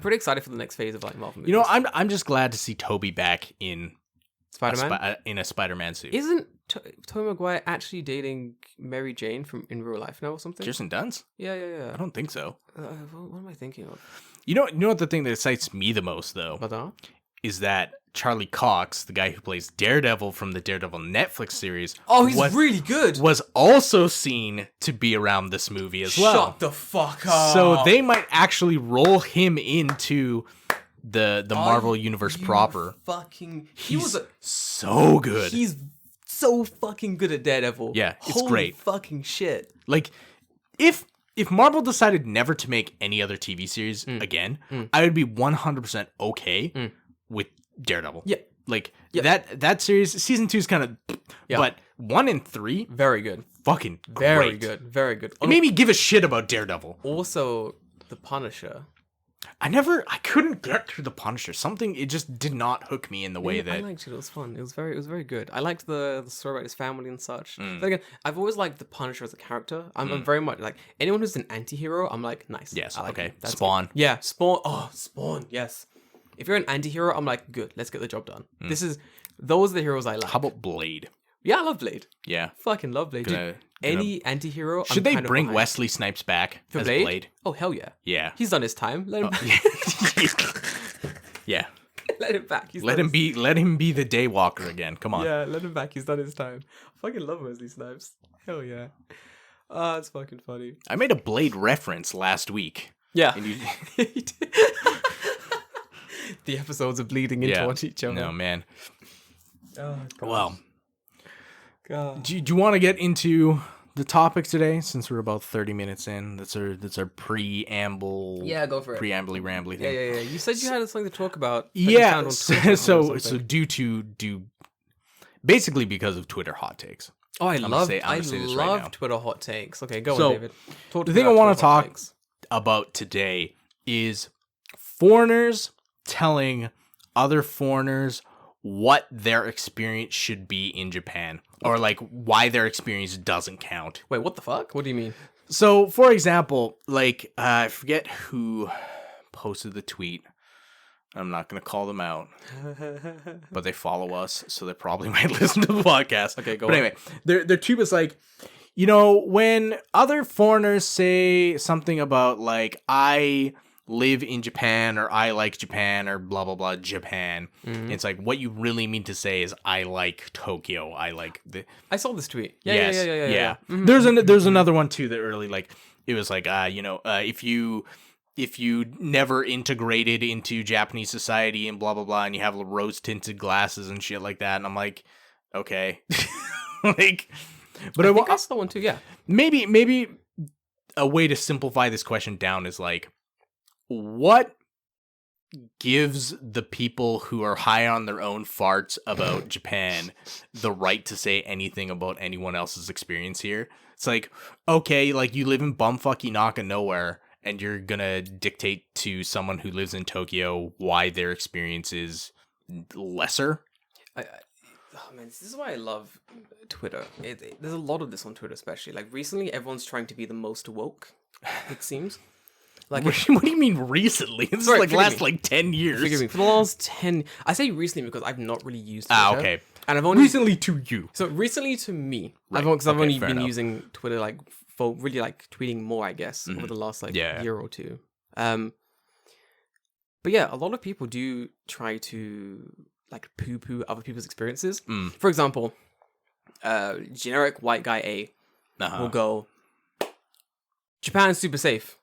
pretty excited for the next phase of like Marvel movies. You know, I'm just glad to see Toby back in Spider-Man? in a Spider-Man suit. Isn't Tobey Maguire actually dating Mary Jane from in real life now or something? Kirsten Dunst? Yeah. I don't think so. What am I thinking of? You know what the thing that excites me the most though is that Charlie Cox, the guy who plays Daredevil from the Daredevil Netflix series, he's really good. Was also seen to be around this movie as well. Shut the fuck up. So they might actually roll him into the Marvel universe proper. He's so good. He's so fucking good at Daredevil. Yeah, it's Holy great. Fucking shit. Like, if Marvel decided never to make any other TV series again, I would be 100% okay with Daredevil. Yeah. Like, that series, season 2 is kind of... But 1 and 3... Very good. Fucking very great. Very good. It made me give a shit about Daredevil. Also, The Punisher. I couldn't get through The Punisher. It just did not hook me in the way that... I liked it. It was fun. It was very good. I liked the story about his family and such. But again, I've always liked The Punisher as a character. I'm very much like, anyone who's an anti-hero, I'm like, nice. Yes, like okay. That's Spawn. Good. Yeah, Spawn. Oh, Spawn, yes. If you're an anti-hero, I'm like, good, let's get the job done. Those are the heroes I like. How about Blade? Yeah, I love Blade. Yeah. Fucking love Blade. Dude, any anti-hero. Should they bring Wesley Snipes back for as Blade? Blade? Oh, hell yeah. Yeah. He's done his time. Let him back. Yeah. Let him back. Let him be the Daywalker again. Come on. Yeah, let him back. He's done his time. I fucking love Wesley Snipes. Hell yeah. Ah, it's fucking funny. I made a Blade reference last week. Yeah. And you... The episodes are bleeding into each other. No, man. Oh, God. Well, God. do you want to get into the topic today? Since we're about 30 minutes in, that's our preamble. Yeah, go for it. Preambly rambly thing. Yeah. You said you had something to talk about. Yeah. So basically because of Twitter hot takes. Oh, I love right Twitter hot takes. Okay, go So, on, David. The thing I want to talk about today is foreigners telling other foreigners what their experience should be in Japan, or like why their experience doesn't count. Wait, what the fuck? What do you mean? So, for example, like I forget who posted the tweet. I'm not going to call them out, but they follow us, so they probably might listen to the podcast. Okay, go on. But anyway, their tweet was like, you know, when other foreigners say something about like, I live in Japan, or I like Japan, or blah, blah, blah, Japan, it's like, what you really mean to say is, I like Tokyo, I like the... I saw this tweet. Yeah. Mm-hmm. There's another one too that really, like, it was like, if you never integrated into Japanese society and blah, blah, blah, and you have rose-tinted glasses and shit like that, and I'm like, okay. Like, but I think I saw one too, yeah. Maybe a way to simplify this question down is like, what gives the people who are high on their own farts about Japan the right to say anything about anyone else's experience here? It's like, okay, like you live in bumfuck Inaka nowhere, and you're gonna dictate to someone who lives in Tokyo why their experience is lesser? Oh man, this is why I love Twitter. There's a lot of this on Twitter, especially. Like recently, everyone's trying to be the most woke, it seems. Like, what do you mean recently? This sorry, is like last like 10 years. Forgive me. For the last 10... I say recently because I've not really used Twitter. Ah, okay. And I've only... Recently to you. So recently to me. Right. Because I've only fair been enough. using Twitter like for really like tweeting more, I guess, over the last like year or two. But yeah, a lot of people do try to like poo-poo other people's experiences. For example, generic white guy A will go, Japan's super safe.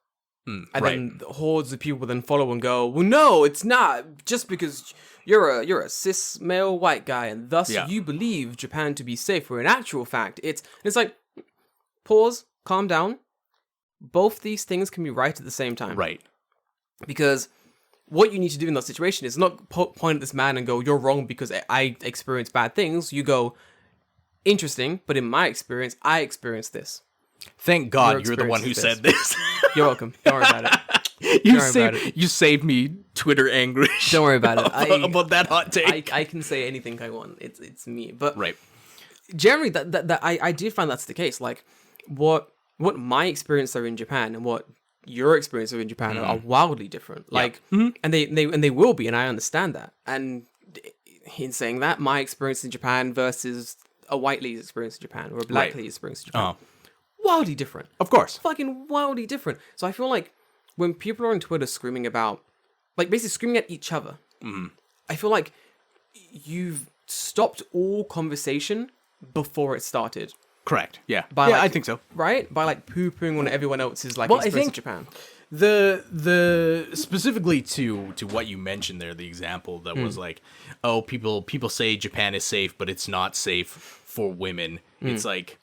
And then hordes of people then follow and go, well, no, it's not. Just because you're a cis male white guy, and thus you believe Japan to be safe, where in actual fact, it's like, pause, calm down. Both these things can be right at the same time. Right. Because what you need to do in that situation is not point at this man and go, you're wrong because I experience bad things. You go, interesting, but in my experience, I experienced this. Thank God you're the one who said this. You're welcome. Don't worry about it. You saved me Twitter anguish. Don't worry about it. About that hot take. I can say anything I want. It's me. But right. Generally, that I did find that's the case. Like what my experience are in Japan and what your experience are in Japan are wildly different. Like, and they will be, and I understand that. And in saying that, my experience in Japan versus a white lady's experience in Japan or a black lady's experience in Japan. Wildly different. Of course. Fucking wildly different. So I feel like when people are on Twitter screaming about, like basically screaming at each other, I feel like you've stopped all conversation before it started. Correct. Yeah. I think so. Right? By like poo-pooing on everyone else's like Well, experience I in Japan. The specifically to what you mentioned there, the example that was like, oh, people say Japan is safe, but it's not safe for women. It's like,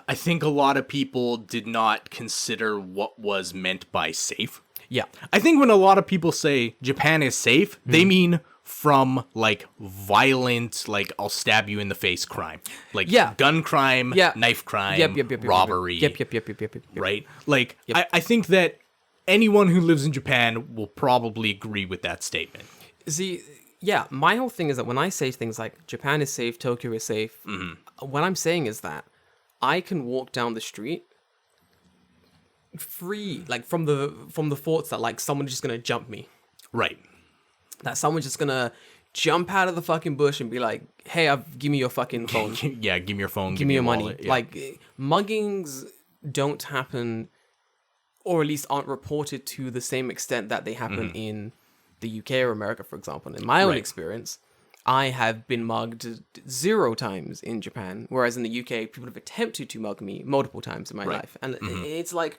I think a lot of people did not consider what was meant by safe. Yeah. I think when a lot of people say Japan is safe, they mean from like violent, like I'll stab you in the face crime, like gun crime, knife crime, robbery. Yep. Right? Like I think that anyone who lives in Japan will probably agree with that statement. See, yeah, my whole thing is that when I say things like Japan is safe, Tokyo is safe, what I'm saying is that I can walk down the street free, like from the thoughts that like someone's just gonna jump me. Right. That someone's just gonna jump out of the fucking bush and be like, hey, give me your fucking phone. Yeah, give me your phone. Give me your money. wallet. Yeah. Like, muggings don't happen, or at least aren't reported to the same extent that they happen in the UK or America, for example. In my own experience, I have been mugged 0 times in Japan, whereas in the UK, people have attempted to mug me multiple times in my life. And it's like,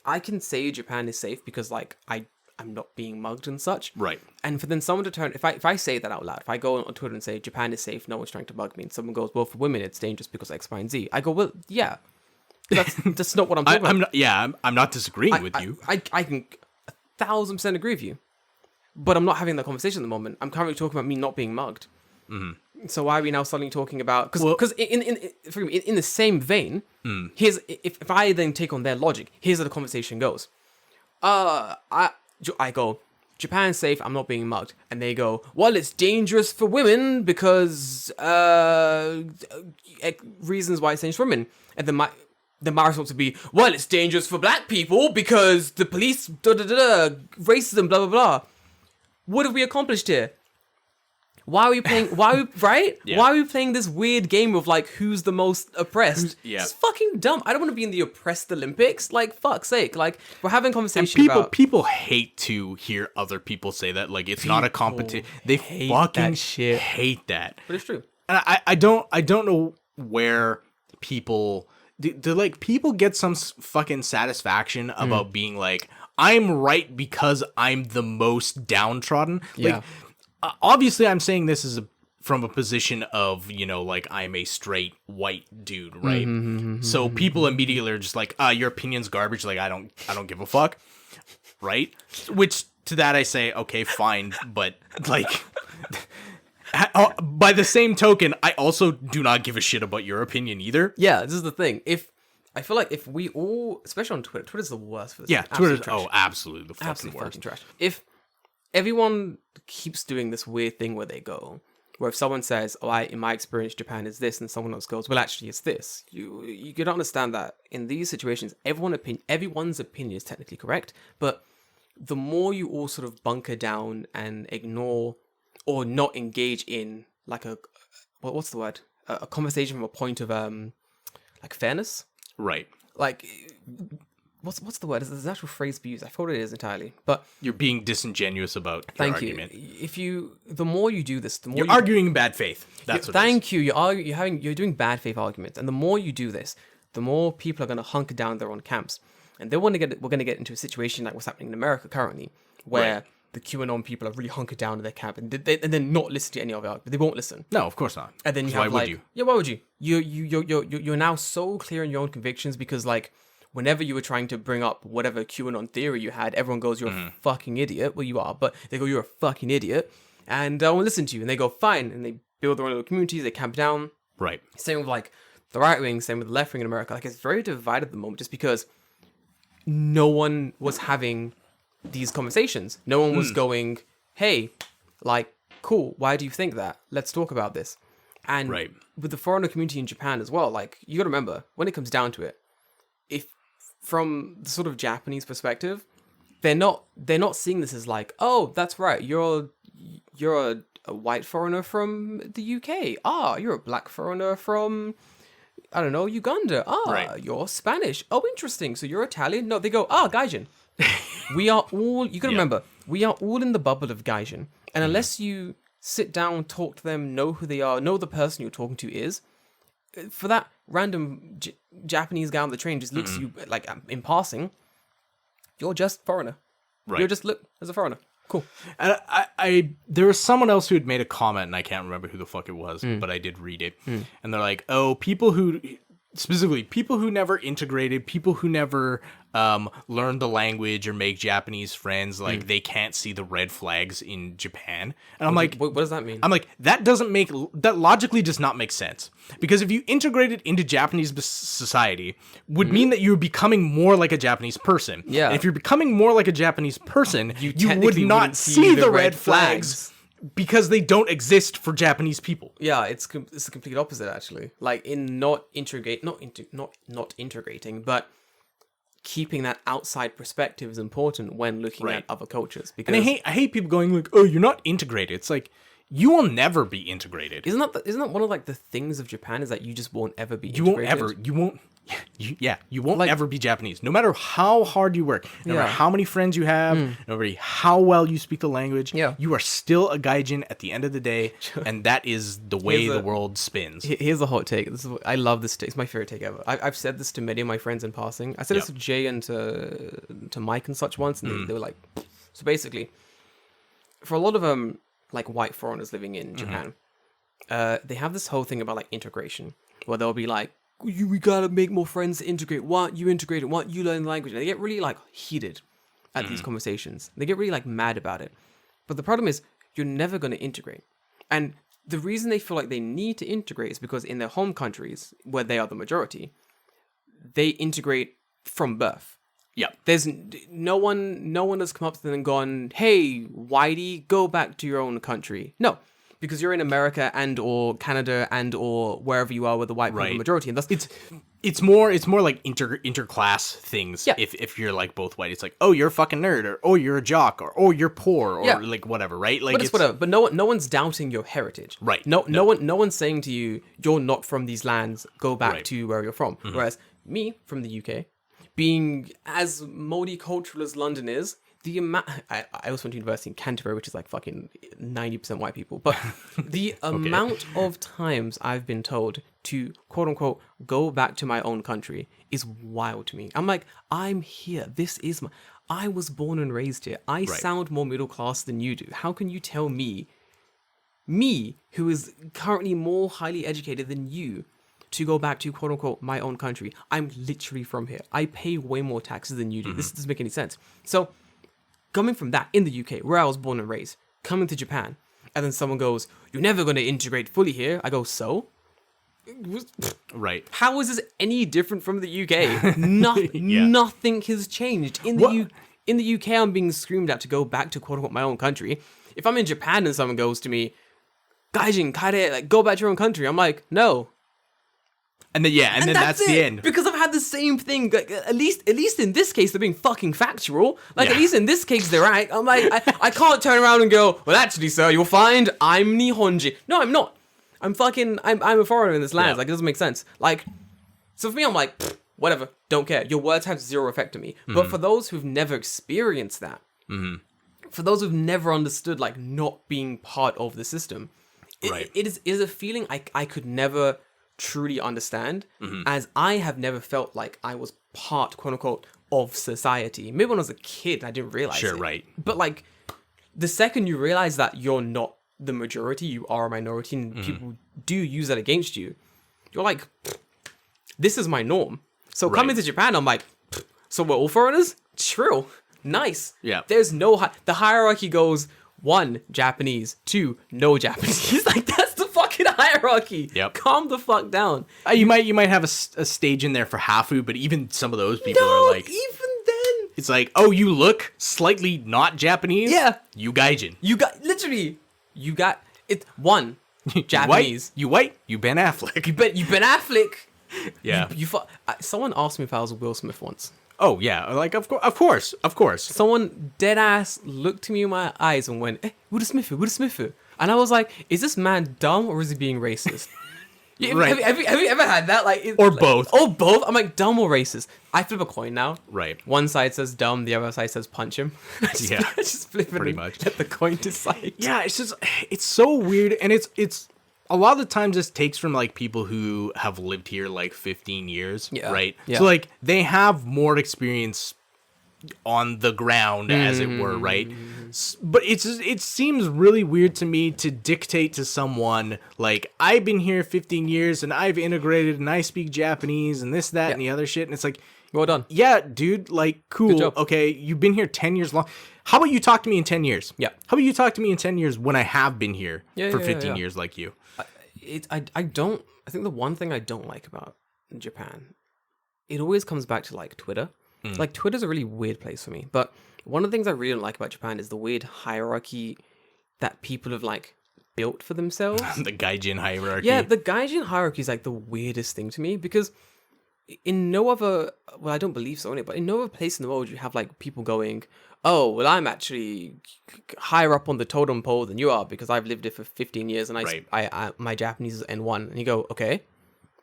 I can say Japan is safe because, like, I'm not being mugged and such. Right. And for then someone to turn, if I say that out loud, if I go on Twitter and say Japan is safe, no one's trying to mug me, and someone goes, well, for women it's dangerous because X, Y, and Z, I go, well, yeah, that's not what I'm talking about. I'm not disagreeing with you. I can 1,000% agree with you, but I'm not having that conversation at the moment. I'm currently talking about me not being mugged. So why are we now suddenly talking about? Because in the same vein, here's if I then take on their logic, here's how the conversation goes. I go, Japan's safe, I'm not being mugged. And they go, well, it's dangerous for women because reasons why it's dangerous for women. And then my response would be, well, it's dangerous for black people because the police, racism, blah, blah, blah. What have we accomplished here? Why are we playing, right? Yeah. Why are we playing this weird game of, like, who's the most oppressed? It's fucking dumb. I don't want to be in the oppressed Olympics. Like, fuck's sake. Like, we're having a conversation about... People hate to hear other people say that. Like, it's not a competition. They fucking hate that. But it's true. And I don't know where people... Do like, people get some fucking satisfaction about being like, I'm right because I'm the most downtrodden? Like... obviously, I'm saying this is from a position of, you know, like, I'm a straight white dude, right? So people immediately are just like, your opinion's garbage. Like, I don't give a fuck, right? Which to that I say, okay, fine, but like, by the same token, I also do not give a shit about your opinion either. Yeah, this is the thing. I feel like if we all, especially on Twitter's the worst for this. Yeah, Twitter's absolutely the fucking worst. Fucking trash. If everyone keeps doing this weird thing where they go, where if someone says, oh, in my experience, Japan is this, and someone else goes, well, actually, it's this. You can understand that in these situations, everyone's opinion is technically correct, but the more you all sort of bunker down and ignore or not engage in, like, what's the word? A conversation from a point of, like, fairness? Right. Like... What's the word? There's an actual phrase to use. I forgot what it is entirely. But you're being disingenuous about your argument. The more you do this, the more you're arguing in bad faith. That's what thank you. You're doing bad faith arguments, and the more you do this, the more people are going to hunker down their own camps, and we're going to get into a situation like what's happening in America currently, where the QAnon people are really hunkered down in their camp, and then not listen to any of it. They won't listen. No, of course not. And then you have, why would you? Yeah, why would you? You're now so clear in your own convictions because, like, whenever you were trying to bring up whatever QAnon theory you had, everyone goes, you're a fucking idiot. Well, you are, but they go, you're a fucking idiot. And I won't listen to you. And they go, fine. And they build their own little communities. They camp down. Right. Same with, like, the right wing. Same with the left wing in America. Like, it's very divided at the moment just because no one was having these conversations. No one was going, hey, like, cool. Why do you think that? Let's talk about this. And with the foreigner community in Japan as well, like, you got to remember, when it comes down to it, if from the sort of Japanese perspective, they're not seeing this as like, oh, that's right, you're a white foreigner from the UK. You're a black foreigner from, I don't know, Uganda. You're Spanish. Oh, interesting. So you're Italian? No, they go, Gaijin. We are all, you gotta remember, we are all in the bubble of Gaijin. And unless you sit down, talk to them, know who they are, know the person you're talking to is, for that random Japanese guy on the train just looks at you like in passing, you're just foreigner. You're just look as a foreigner. Cool. And I there was someone else who had made a comment, and I can't remember who the fuck it was, but I did read it. And they're like, oh, people who never integrated, people who never learn the language or make Japanese friends, like, they can't see the red flags in Japan. And I'm like, what does that mean? I'm like, that logically does not make sense. Because if you integrated into Japanese society, would mean that you're becoming more like a Japanese person. Yeah. And if you're becoming more like a Japanese person, you would not see the red flags. Because they don't exist for Japanese people. Yeah, it's the complete opposite, actually. Like, in not integrating, but keeping that outside perspective is important when looking Right. at other cultures. And Because I hate people going like, "Oh, you're not integrated." It's like you will never be integrated. isn't that one of like the things of Japan is that you just won't ever be You won't integrated? you won't Like- ever be Japanese. No matter how hard you work, no matter Yeah. how many friends you have, no matter how well you speak the language, Yeah. you are still a gaijin at the end of the day, and that is the way Here's the a- world spins. Here's a hot take. I love this take. It's my favorite take ever. I've said this to many of my friends in passing. I said this Yep. to Jay and to Mike and such once, and they were like, so basically, for a lot of like white foreigners living in Japan, they have this whole thing about like integration, where they'll be like, we gotta make more friends to integrate. Why aren't you integrated? Why aren't you learn the language? And they get really like heated at these conversations. They get really like mad about it. But the problem is, you're never gonna integrate. And the reason they feel like they need to integrate is because in their home countries, where they are the majority, they integrate from birth. Yep. There's no one has come up to them and gone, "Hey, Whitey, go back to your own country." No, because you're in America and or Canada and or wherever you are with the white people Right. majority, and thus It's more like interclass things. Yeah. If you're like both white, it's like, oh, you're a fucking nerd, or oh, you're a jock, or oh, you're poor, or Yeah. like whatever, right? Like But it's whatever. But no one's doubting your heritage. Right. No one's saying to you, "You're not from these lands. Go back Right. to where you're from." Whereas me from the UK, being as multicultural as London is, the amount I also went to university in Canterbury, which is like fucking 90% white people. But the amount of times I've been told to quote unquote go back to my own country is wild to me. I'm like, I'm here. This is I was born and raised here. I sound more middle class than you do. How can you tell me, who is currently more highly educated than you, to go back to quote unquote my own country? I'm literally from here. I pay way more taxes than you do. This doesn't make any sense. So coming from that in the UK, where I was born and raised, coming to Japan, and then someone goes, "You're never going to integrate fully here." I go, "So? right. How is this any different from the UK? Nothing has changed. In the UK, I'm being screamed at to go back to quote unquote my own country. If I'm in Japan and someone goes to me, "Gaijin, kare, like go back to your own country," I'm like, "No." And then that's the it. end. Because I've had the same thing. Like, at least in this case, they're being fucking factual. Like at least in this case, they're right. I'm like, I can't turn around and go, "Well, actually, sir, you'll find I'm Nihonji." No, I'm not. I'm a foreigner in this land. Yeah. Like, it doesn't make sense. Like, so for me, I'm like, whatever, don't care. Your words have zero effect on me. But for those who've never experienced that, for those who've never understood like not being part of the system, it is a feeling I could never truly understand, as I have never felt like I was part, quote unquote, of society. Maybe when I was a kid, I didn't realize Sure, it. right. But like, the second you realize that you're not the majority, you are a minority, and people do use that against you, you're like, this is my norm. So coming to Japan, I'm like, so we're all foreigners? True. Nice. Yeah. There's no... the hierarchy goes, 1, Japanese, 2, no Japanese. Like, that's the fucking hierarchy. Yep. Calm the fuck down. You might have a stage in there for Hafu, but even some of those people are like, even then. it's like, oh, you look slightly not Japanese. Yeah. You gaijin. You got... Literally, you got... It. 1, Japanese. You white. You Ben Affleck. You Ben Affleck. Yeah. Someone asked me if I was Will Smith once. Oh yeah. Like of course. Someone dead ass looked me in my eyes and went, "Hey, Will Smith, Will Smith." And I was like, "Is this man dumb or is he being racist?" Right. Have you ever had that? Or both. Or both. I'm like, dumb or racist. I flip a coin now. Right. One side says dumb, the other side says punch him. I just flip it Pretty and much. let the coin decide. Yeah, it's so weird, and it's a lot of the times this takes from like people who have lived here like 15 years, Yeah. right? Yeah. So like they have more experience on the ground, as it were, right? But it seems really weird to me to dictate to someone like, I've been here 15 years and I've integrated and I speak Japanese and this, that, and the other shit, and it's like, Well done. yeah, dude, like, cool. job. Okay, you've been here 10 years long. How about you talk to me in 10 years? Yeah. How about you talk to me in 10 years when I have been here Yeah, for yeah, 15 yeah. years like you? I think the one thing I don't like about Japan, it always comes back to like Twitter. Like Twitter's a really weird place for me. But one of the things I really don't like about Japan is the weird hierarchy that people have like built for themselves. The Gaijin hierarchy. Yeah, the Gaijin hierarchy is like the weirdest thing to me because in no other, well, I don't believe so, but in no other place in the world you have like people going, oh, well, I'm actually higher up on the totem pole than you are because I've lived here for 15 years and Right. my Japanese is N1. And you go, okay,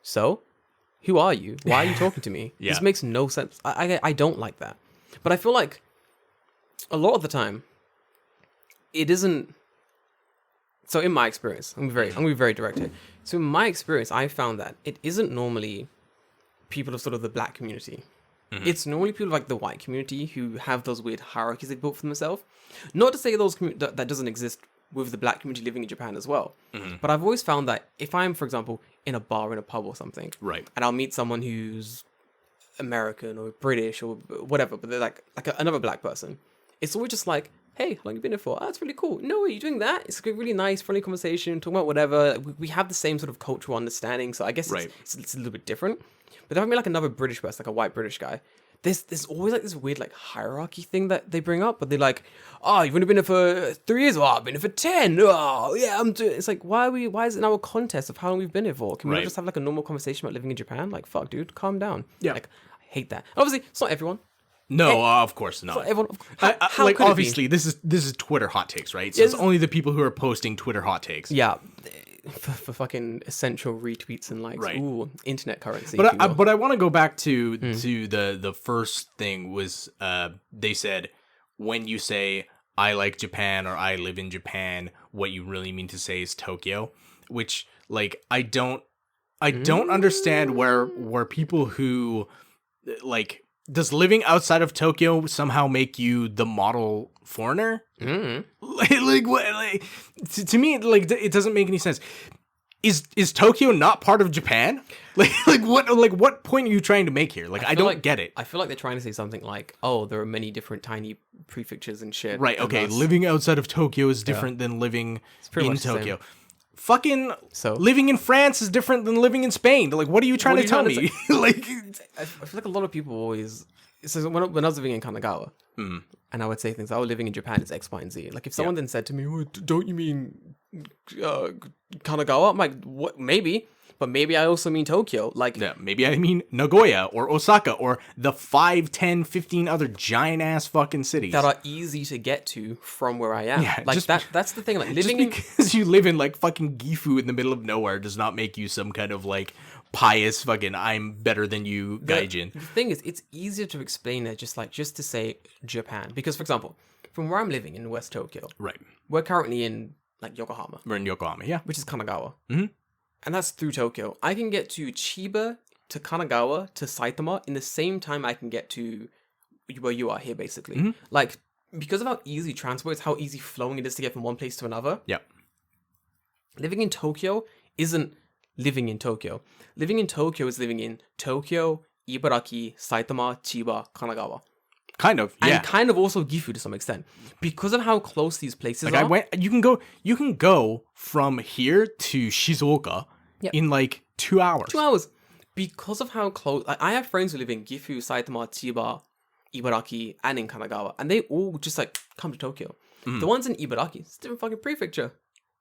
so who are you? Why are you talking to me? Yeah. This makes no sense. I don't like that. But I feel like a lot of the time, it isn't. So in my experience, I'm gonna be very direct here. So in my experience, I found that it isn't normally people of sort of the black community. It's normally people like the white community who have those weird hierarchies they built for themselves. Not to say that doesn't exist with the black community living in Japan as well. But I've always found that if I'm, for example, in a bar, in a pub or something, Right. and I'll meet someone who's American or British or whatever, but they're like another black person, it's always just like, hey, how long you been here for? Oh, that's really cool. No, are you doing that? It's a really nice, friendly conversation, talking about whatever. We have the same sort of cultural understanding, so I guess Right. it's a little bit different. But if I meet like another British person, like a white British guy, there's always like this weird like hierarchy thing that they bring up, but they're like, oh, you've only been here for 3 years. Oh, I've been here for 10. Oh, yeah, I'm doing. It's like, why is it now a contest of how long we've been here for? Can we not Right. just have like a normal conversation about living in Japan? Like, fuck, dude, calm down. Yeah. Like, I hate that. Obviously, it's not everyone. No, of course not. Not everyone. How like could it be? obviously this is Twitter hot takes, right? So Yes. it's only the people who are posting Twitter hot takes. Yeah, for fucking essential retweets and likes. Right. Ooh, internet currency. But if you will. but I want to go back to the first thing was they said when you say I like Japan or I live in Japan, what you really mean to say is Tokyo, which like I don't understand where people who like does living outside of Tokyo somehow make you the model foreigner? Like what? Like, to me, like it doesn't make any sense. Is Tokyo not part of Japan? Like what point are you trying to make here? Like I feel don't like- get it. I feel like they're trying to say something like, "Oh, there are many different tiny prefectures and shit." Right? and Okay, thus- living outside of Tokyo is different than living pretty in much the same. Tokyo. Fucking So? living in France is different than living in Spain. Like, what are you trying What to are tell you me? trying Like, I feel like a lot of people always. So when I was living in Kanagawa, and I would say things, "Oh, living in Japan is X, Y, and Z." Like if someone then said to me, "Oh, don't you mean Kanagawa?" I'm like, "What? Maybe." But maybe I also mean Tokyo. Like, yeah, maybe I mean Nagoya or Osaka or the 5, 10, 15 other giant ass fucking cities. that are easy to get to from where I am. Yeah, like just- that's the thing. Like Just living in because you live in like fucking Gifu in the middle of nowhere does not make you some kind of like pious fucking I'm better than you Gaijin. the thing is, it's easier to explain it just to say Japan. Because for example, from where I'm living in West Tokyo, Right. we're currently in like Yokohama, We're in Yokohama, yeah. which is Kanagawa. And that's through Tokyo. I can get to Chiba, to Kanagawa, to Saitama in the same time I can get to where you are here, basically. Like, because of how easy transport is, how easy flowing it is to get from one place to another, Yep. living in Tokyo isn't living in Tokyo. Living in Tokyo is living in Tokyo, Ibaraki, Saitama, Chiba, Kanagawa. Kind of, yeah. And kind of also Gifu to some extent. Because of how close these places Like are. you can go from here to Shizuoka in like 2 hours. 2 hours. Because of how close, like, I have friends who live in Gifu, Saitama, Chiba, Ibaraki, and in Kanagawa, and they all just like come to Tokyo. The ones in Ibaraki, it's a different fucking prefecture.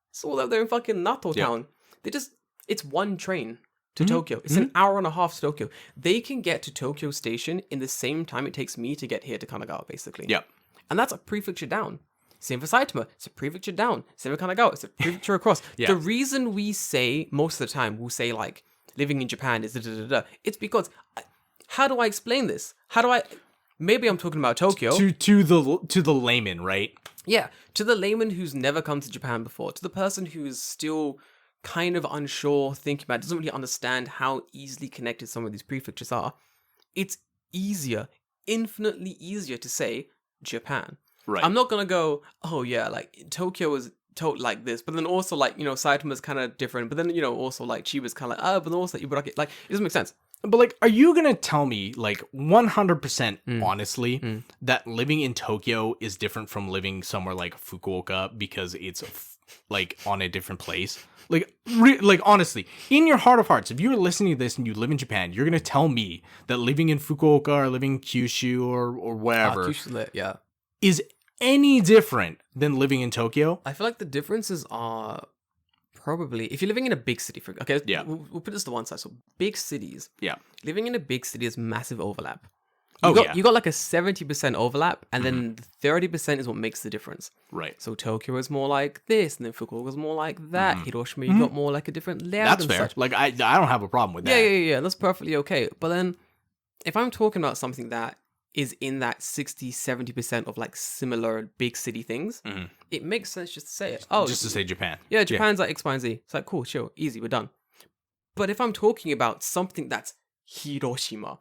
It's all out there in fucking Nato town. It's one train to Tokyo. It's an hour and a half to Tokyo. They can get to Tokyo Station in the same time it takes me to get here to Kanagawa, basically. Yep. And that's a prefecture down. Same for Saitama. It's a prefecture down. Same for Kanagawa. It's a prefecture across. Yeah. The reason we say, most of the time, we'll say like, living in Japan is da-da-da-da. It's because, how do I explain this? Maybe I'm talking about Tokyo. To the layman, right? Yeah, to the layman who's never come to Japan before, to the person who is still kind of unsure, thinking about, doesn't really understand how easily connected some of these prefectures are, it's easier, infinitely easier to say Japan. Right. I'm not gonna go, oh yeah, like Tokyo is like this, but then also like, Saitama's kind of different, but then, also like Chiba's kind of like, but then also Ibaraki, like, it doesn't make sense. But like, are you gonna tell me like 100% honestly that living in Tokyo is different from living somewhere like Fukuoka because it's like on a different place? Like, like honestly, in your heart of hearts, if you're listening to this and you live in Japan, you're gonna tell me that living in Fukuoka or living in Kyushu or wherever Kyushu's lit, yeah. is any different than living in Tokyo? I feel like the differences are probably, if you're living in a big city, okay, Yeah. we'll put this to one side. So big cities, Yeah. living in a big city is massive overlap. Yeah. You got like a 70% overlap, and then 30% is what makes the difference. Right. So Tokyo is more like this, and then Fukuoka is more like that. Hiroshima, you got more like a different layout. That's and fair. such. Like I don't have a problem with that. Yeah. That's perfectly okay. But then, if I'm talking about something that is in that 60-70% of like similar big city things, it makes sense just to say it. Oh, Just to say Japan. yeah, Japan's like X, Y, and Z. It's like, cool, chill, easy, we're done. But if I'm talking about something that's Hiroshima,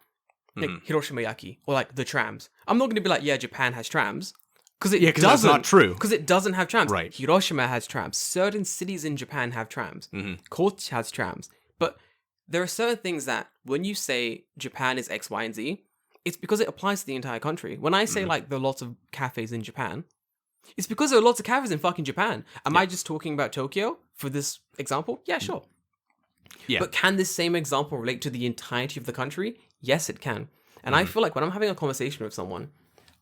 like Hiroshima Yaki, or like the trams, I'm not going to be like, yeah, Japan has trams. Because that's not true. Because it doesn't have trams. Right. Hiroshima has trams. Certain cities in Japan have trams. Kochi has trams. But there are certain things that when you say Japan is X, Y, and Z, it's because it applies to the entire country. When I say like there are lots of cafes in Japan, it's because there are lots of cafes in fucking Japan. Am I just talking about Tokyo for this example? Yeah, sure. Yeah. But can this same example relate to the entirety of the country? Yes, it can. And I feel like when I'm having a conversation with someone,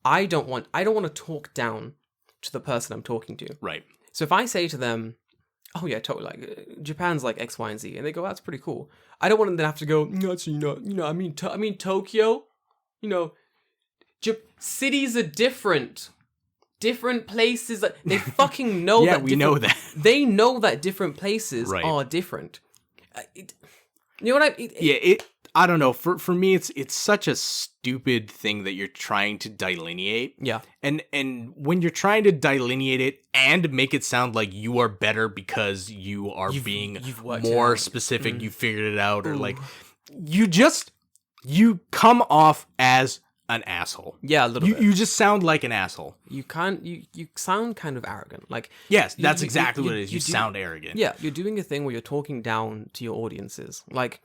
I don't want to talk down to the person I'm talking to. Right. So if I say to them, "Oh yeah, totally, like Japan's like X, Y, and Z," and they go, "That's pretty cool," I don't want them to have to go, "No, actually not. I mean Tokyo. Cities are different. Different places. They fucking know Yeah, that. we know that. They know that different places Right. are different. You know what I don't know. For me, it's such a stupid thing that you're trying to delineate. Yeah. And when you're trying to delineate it and make it sound like you are better because you are you've worked it more out. specific, you figured it out, or like you come off as an asshole. Yeah, a little bit. You just sound like an asshole. You sound kind of arrogant. Like Yes, that's you- exactly you- what it is. You you do- sound arrogant. yeah, you're doing a thing where you're talking down to your audiences. Like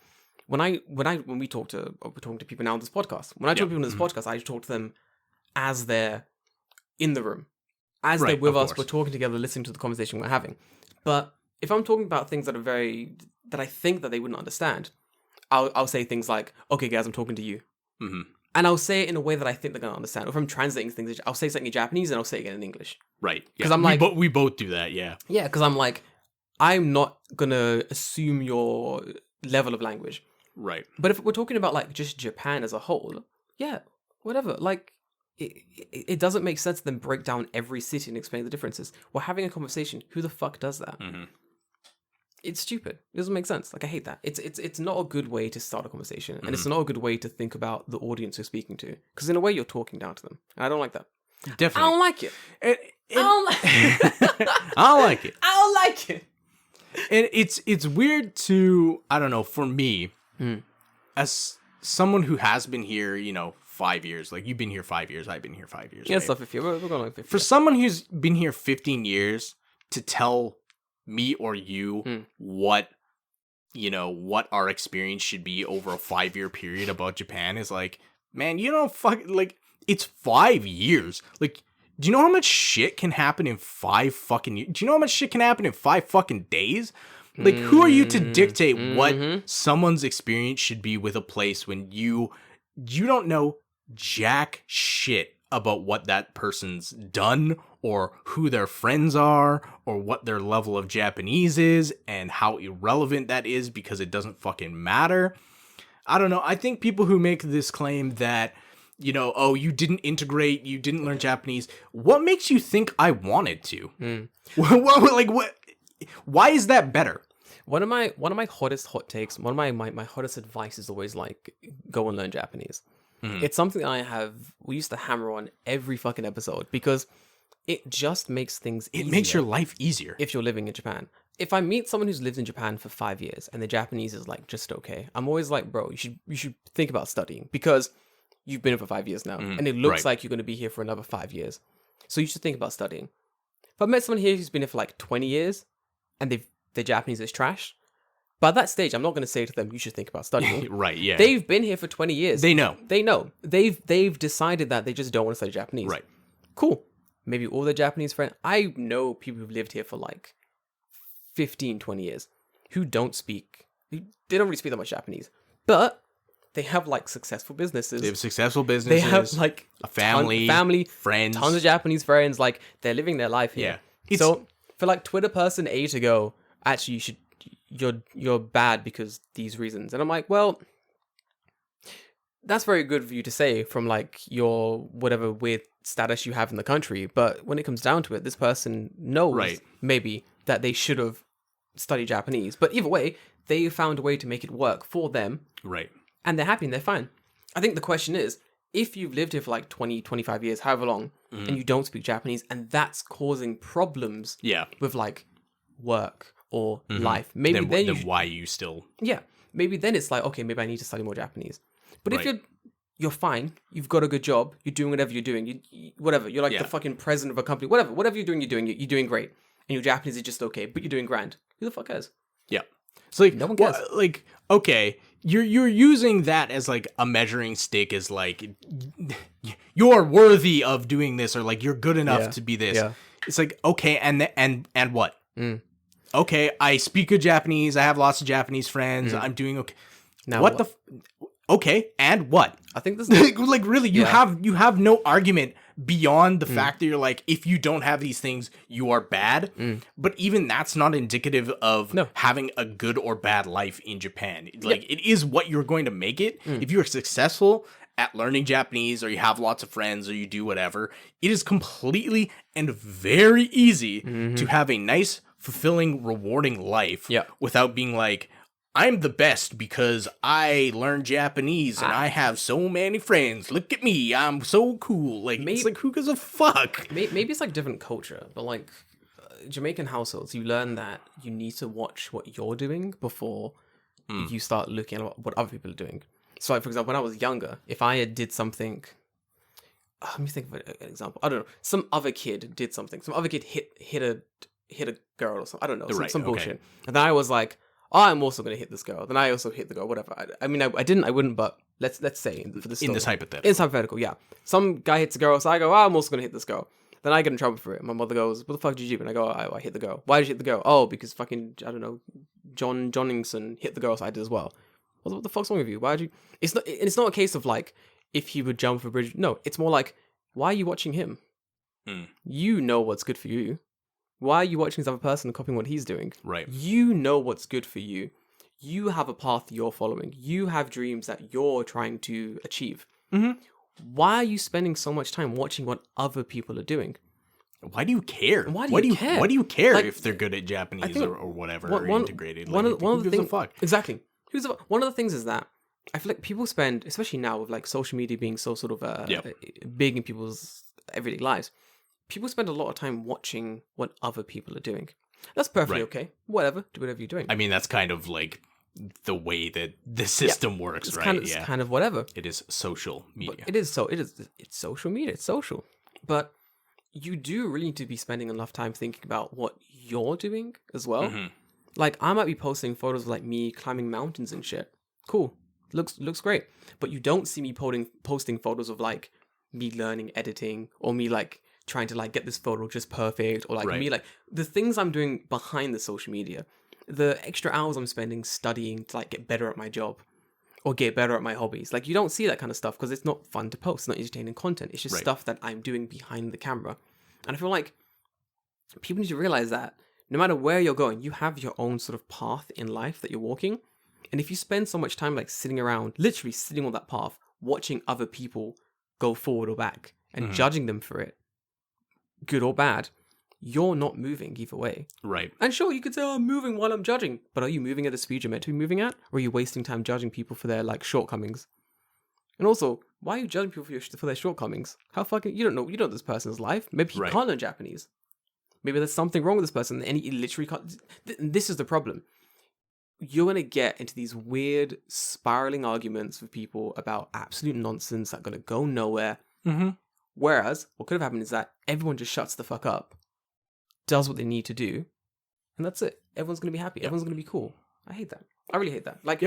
when we talk to we're talking to people now on this podcast. When I talk to people on this podcast, I talk to them as they're in the room, as they're Right, with of us. course. We're talking together, listening to the conversation we're having. But if I'm talking about things that I think that they wouldn't understand, I'll say things like, "Okay, guys, I'm talking to you." And I'll say it in a way that I think they're going to understand. Or if I'm translating things, I'll say something in Japanese and I'll say it again in English. Right. 'Cause I'm like- we both do that. Yeah. Yeah, because I'm like, I'm not going to assume your level of language. Right. But if we're talking about like just Japan as a whole, yeah, whatever. Like, it doesn't make sense to then break down every city and explain the differences. We're having a conversation. Who the fuck does that? It's stupid. It doesn't make sense. Like, I hate that. It's not a good way to start a conversation, and it's not a good way to think about the audience you're speaking to. Because in a way, you're talking down to them, and I don't like that. Definitely. I don't like it. I don't like I don't like it. I don't like it. And it's weird to, I don't know, for me, as someone who has been here, 5 years, like you've been here 5 years, I've been here 5 years. Yeah, right? stuff. If we're going like 50. For someone who's been here 15 years to tell me or you what our experience should be over a 5-year period about Japan is like, man, it's 5 years. Like, do you know how much shit can happen in 5 fucking years? Do you know how much shit can happen in 5 fucking days? Like, who are you to dictate what someone's experience should be with a place when you don't know jack shit about what that person's done or who their friends are or what their level of Japanese is and how irrelevant that is because it doesn't fucking matter. I don't know. I think people who make this claim that, oh, you didn't integrate, you didn't learn Japanese. What makes you think I wanted to? What? Why is that better? One of my hottest hot takes, one of my hottest advice is always like, go and learn Japanese. It's something we used to hammer on every fucking episode because it just makes things easier. It makes your life easier. If you're living in Japan. If I meet someone who's lived in Japan for 5 years and the Japanese is like just okay, I'm always like, bro, you should think about studying because you've been here for 5 years now and it looks like you're going to be here for another 5 years. So you should think about studying. If I met someone here who's been here for like 20 years and their Japanese is trash, by that stage, I'm not going to say to them, you should think about studying. Right, yeah. They've been here for 20 years. They know. They've decided that they just don't want to study Japanese. Right. Cool. Maybe all their Japanese friends. I know people who've lived here for like 15, 20 years who they don't really speak that much Japanese, but they have like successful businesses. They have successful businesses. They have like a family, friends, tons of Japanese friends. Like they're living their life here. Yeah. So for like Twitter person A to go, actually you're bad because these reasons. And I'm like, well, that's very good for you to say from like your whatever weird status you have in the country. But when it comes down to it, this person knows Right. maybe that they should have studied Japanese. But either way, they found a way to make it work for them. Right. And they're happy and they're fine. I think the question is, if you've lived here for like 20, 25 years, however long, and you don't speak Japanese, and that's causing problems Yeah. with like work or life, maybe then why you still... yeah, maybe then it's like, okay, maybe I need to study more Japanese. But if Right. you're fine, you've got a good job, you're doing whatever you're doing, whatever, you're like Yeah. the fucking president of a company, whatever you're doing, you're doing great, and your Japanese is just okay, but you're doing grand. Who the fuck cares? Yeah. It's like, No one well, cares. like, okay, you're using that as like a measuring stick, as like you're worthy of doing this, or like you're good enough Yeah. to be this. Yeah. It's like, okay, and what? Okay, I speak good Japanese. I have lots of Japanese friends. I'm doing okay. Now What the? Okay, and what? I think this Like really, you have no argument beyond the fact that you're like, if you don't have these things, you are bad. But even that's not indicative of having a good or bad life in Japan. Like it is what you're going to make it. If you're successful at learning Japanese, or you have lots of friends, or you do whatever, it is completely and very easy to have a nice, fulfilling, rewarding life without being like, I'm the best because I learned Japanese and I have so many friends. Look at me, I'm so cool. Like, it's like, who gives a fuck? Maybe it's like different culture, but like Jamaican households, you learn that you need to watch what you're doing before you start looking at what other people are doing. So, like, for example, when I was younger, if I did something, let me think of an example. I don't know. Some other kid did something. Some other kid hit a girl or something. I don't know. Some bullshit. And then I was like, oh, I'm also going to hit this girl. Then I also hit the girl, whatever. I mean, I didn't, I wouldn't, but let's say for this story. In this hypothetical. In this hypothetical, yeah. Some guy hits a girl, so I go, oh, I'm also going to hit this girl. Then I get in trouble for it. My mother goes, what the fuck did you do? And I go, oh, I hit the girl. Why did you hit the girl? Oh, because fucking, I don't know, John Johningson hit the girl, so I did as well. What the fuck's wrong with you? Why did you... It's not a case of like, if he would jump a bridge. No, it's more like, why are you watching him? You know what's good for you. Why are you watching this other person and copying what he's doing? Right. You know what's good for you. You have a path you're following. You have dreams that you're trying to achieve. Why are you spending so much time watching what other people are doing? Why do you care? Why do you care? Why do you care Like, if they're good at Japanese or whatever, or one- integrated? One Like, of who the gives a things, fuck? exactly. One of the things is that I feel like people spend, especially now with like social media being so sort of big in people's everyday lives, people spend a lot of time watching what other people are doing. That's perfectly okay. Whatever, do whatever you're doing. I mean, that's kind of like the way that the system works, right? It's kind of whatever. It is social media. But it's social media. It's social. But you do really need to be spending enough time thinking about what you're doing as well. Like, I might be posting photos of like me climbing mountains and shit. Cool. Looks great. But you don't see me posting photos of like me learning editing, or me like trying to like get this photo just perfect, or like me like the things I'm doing behind the social media, the extra hours I'm spending studying to like get better at my job or get better at my hobbies. Like, you don't see that kind of stuff because it's not fun to post. It's not entertaining content. It's just stuff that I'm doing behind the camera. And I feel like people need to realize that no matter where you're going, you have your own sort of path in life that you're walking. And if you spend so much time like sitting around, literally sitting on that path, watching other people go forward or back and judging them for it, good or bad, you're not moving either way. Right. And sure, you could say, oh, I'm moving while I'm judging. But are you moving at the speed you're meant to be moving at? Or are you wasting time judging people for their like shortcomings? And also, why are you judging people for their shortcomings? How fucking... You don't know this person's life. Maybe he can't learn Japanese. Maybe there's something wrong with this person and he literally can't... This is the problem. You're going to get into these weird spiraling arguments with people about absolute nonsense that are going to go nowhere. Whereas, what could have happened is that everyone just shuts the fuck up, does what they need to do, and that's it. Everyone's going to be happy. Everyone's going to be cool. I hate that. I really hate that. Like,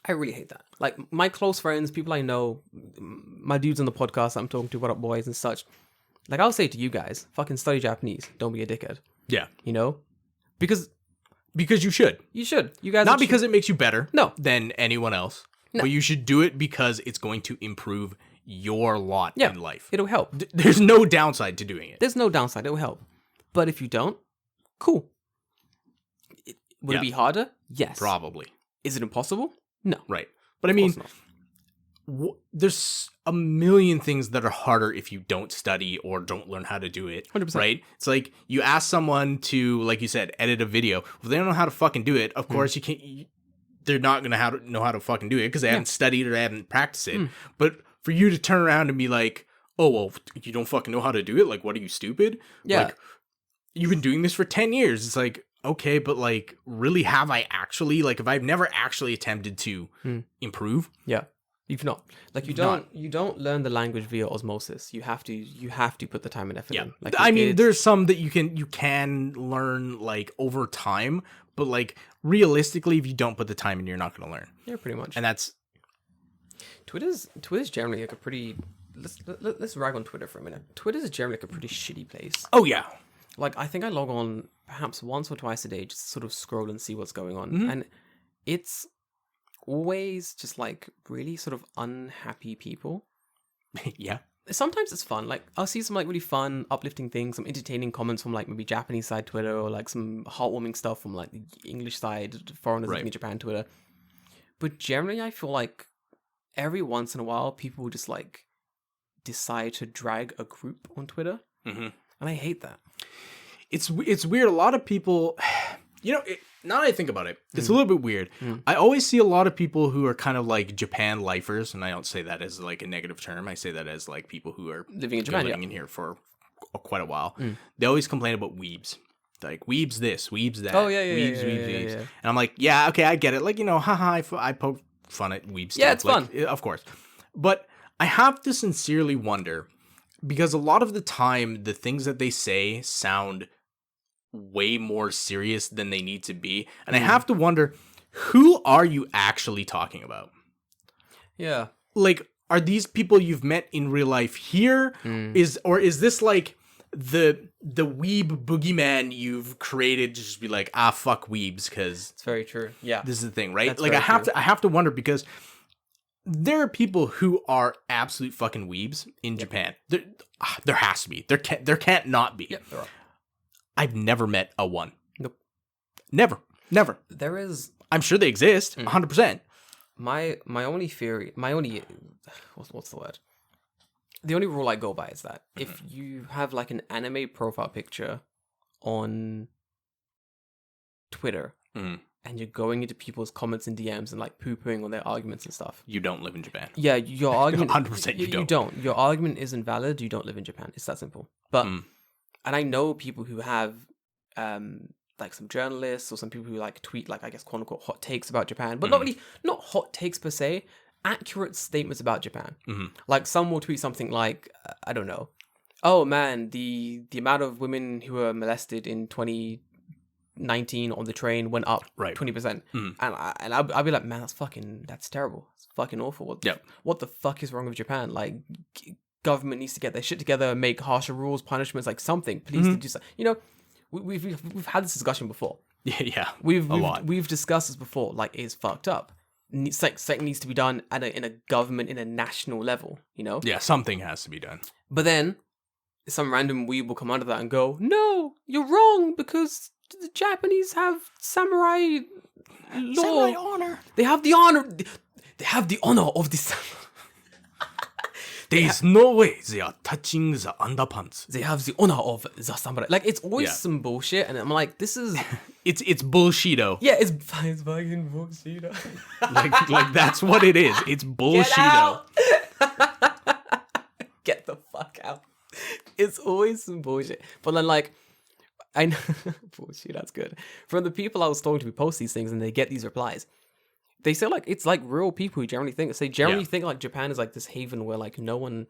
I really hate that. Like, my close friends, people I know, my dudes on the podcast that I'm talking to, what up boys and such, like, I'll say to you guys, fucking study Japanese. Don't be a dickhead. Yeah. You know? Because you should. You should. You guys... Not because it makes you better than anyone else, No. but you should do it because it's going to improve your lot in life. It'll help. There's no downside to doing it. There's no downside. It'll help. But if you don't, cool. Would it be harder? Yes. Probably. Is it impossible? No. Right. But I Of mean, course not. there's a million things that are harder if you don't study or don't learn how to do it. 100%. Right? It's like you ask someone to, like you said, edit a video. If they don't know how to fucking do it, of course you can't. They're not gonna know how to fucking do it because they haven't studied or they haven't practiced it. But for you to turn around and be like, "Oh well, you don't fucking know how to do it. Like, what are you, stupid? Yeah. Like, you've been doing this for 10 years." It's like, okay, but like, really, have I actually, like, if I've never actually attempted to improve? Yeah. You've not. Like, you don't learn the language via osmosis. You have to put the time and effort in. Like, I mean, there's some that you can learn like over time, but like realistically, if you don't put the time in, you're not going to learn. Yeah, pretty much. And that's Twitter's generally like a pretty. Let's rag on Twitter for a minute. Twitter's generally like a pretty shitty place. oh yeah, Like, I think I log on perhaps once or twice a day just to sort of scroll and see what's going on, and it's always just like really sort of unhappy people. yeah, Sometimes it's fun. Like, I'll see some like really fun, uplifting things, some entertaining comments from like maybe Japanese side Twitter, or like some heartwarming stuff from like the English side, foreigners living in Japan Twitter. But generally, I feel like every once in a while, people will just like decide to drag a group on Twitter, and I hate that. it's weird. A lot of people, now that I think about it, it's a little bit weird. I always see a lot of people who are kind of like Japan lifers, and I don't say that as like a negative term. I say that as like people who are Living in Japan, living in here for quite a while. They always complain about weebs. Like, weebs this, weebs that. Oh, yeah, weebs. yeah. And I'm like, yeah, okay, I get it. Like, haha, I poke fun at weebs. Yeah, stuff. it's fun. Of course. But I have to sincerely wonder, because a lot of the time, the things that they say sound way more serious than they need to be. And I have to wonder, who are you actually talking about? Yeah. Like, are these people you've met in real life here? Is this like the weeb boogeyman you've created to just be like, fuck weebs, because It's very true. Yeah. this is the thing, right? That's Like, very true. I have to wonder, because there are people who are absolute fucking weebs in Japan. There has to be. There can't not be. Yeah, there are. I've never met a one. Nope. Never. There is I'm sure they exist, 100%. my only theory. My only what's the word? The only rule I go by is that if you have like an anime profile picture on Twitter and you're going into people's comments and DMs and like poo-pooing on their arguments and stuff, You don't live in Japan. yeah, your argument 100% you don't. Your argument isn't valid. You don't live in Japan. It's that simple. But and I know people who have like some journalists or some people who like tweet like, I guess, quote unquote hot takes about Japan, but not hot takes per se, accurate statements about Japan. Like, some will tweet something like, I don't know, oh man, the amount of women who were molested in 2019 on the train went up 20%. And I'll be like, man, that's terrible. It's fucking awful. What the fuck is wrong with Japan? Like, government needs to get their shit together and make harsher rules, punishments, like something. Please do something. We've had this discussion before. Yeah. We've discussed this before. Like, it's fucked up. Something needs to be done in a government, in a national level. Yeah, something has to be done. But then some random weeb will come under that and go, "No, you're wrong, because the Japanese have samurai law. Samurai honor. They have the honor. They have the honor of the samurai. There's no way they are touching the underpants. They have the honor of the samurai." Like, it's always some bullshit, and I'm like, this is It's bullshito. yeah, it's fucking bullshit. like that's what it is. It's bullshito. Get the fuck out. It's always some bullshit. But then, like, I know bullshit. That's good. From the people I was talking to who post these things and they get these replies, they say like it's like real people who generally think think like Japan is like this haven where like no one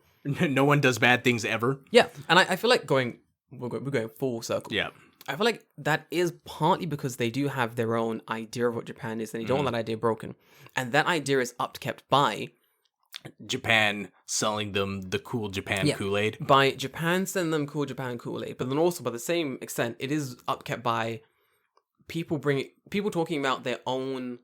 does bad things ever. Yeah, and I feel like we're going full circle. Yeah. I feel like that is partly because they do have their own idea of what Japan is, and they don't want that idea broken. And that idea is upkept by Japan selling them the cool Japan Kool-Aid. By Japan sending them cool Japan Kool-Aid. But then also, by the same extent, it is upkept by people talking about their own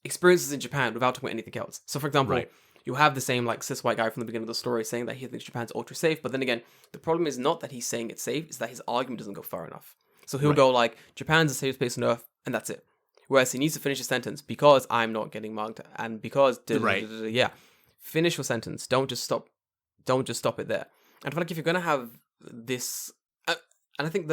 experiences in Japan without talking about anything else. So, for example, you have the same like cis white guy from the beginning of the story saying that he thinks Japan's ultra safe, but then again, the problem is not that he's saying it's safe, it's that his argument doesn't go far enough. So he'll go like, Japan's the safest place on earth, and that's it. Whereas he needs to finish a sentence because I'm not getting mugged, and because yeah, finish your sentence. Don't just stop it there. And I feel like if you're gonna have this, and I think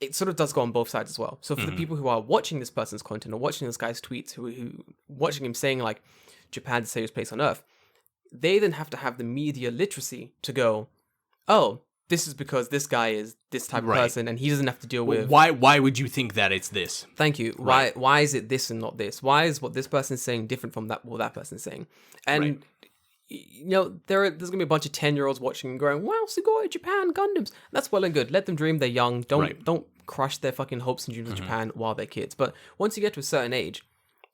it sort of does go on both sides as well. So for the people who are watching this person's content or watching this guy's tweets, who watching him saying like Japan's the safest place on earth, they then have to have the media literacy to go, oh, this is because this guy is this type of person, and he doesn't have to deal with. Why would you think that it's this? Thank you. Right. Why is it this and not this? Why is what this person is saying different from what that person is saying? And you know, there's gonna be a bunch of 10-year-olds watching and going, "Wow, Sugoi, Japan, Gundams." That's well and good. Let them dream. They're young. Don't crush their fucking hopes and dreams of Japan while they're kids. But once you get to a certain age,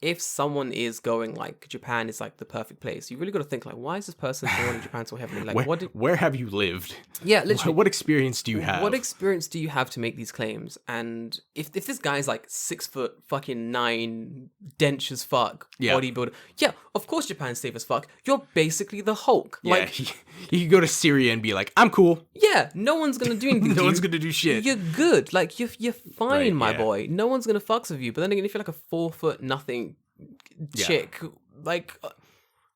if someone is going like Japan is like the perfect place, you really got to think like, why is this person going to Japan so heavily? Like, where have you lived? Yeah, literally. What experience do you have? What experience do you have to make these claims? And if this guy's like 6'9", dense as fuck, bodybuilder, yeah, of course Japan's safe as fuck. You're basically the Hulk. Yeah, like, you could go to Syria and be like, I'm cool. Yeah, no one's gonna do anything. No one's gonna do shit. You're good. Like you're fine, my yeah. boy. No one's gonna fucks with you. But then again, if you're like a 4 foot nothing chick, like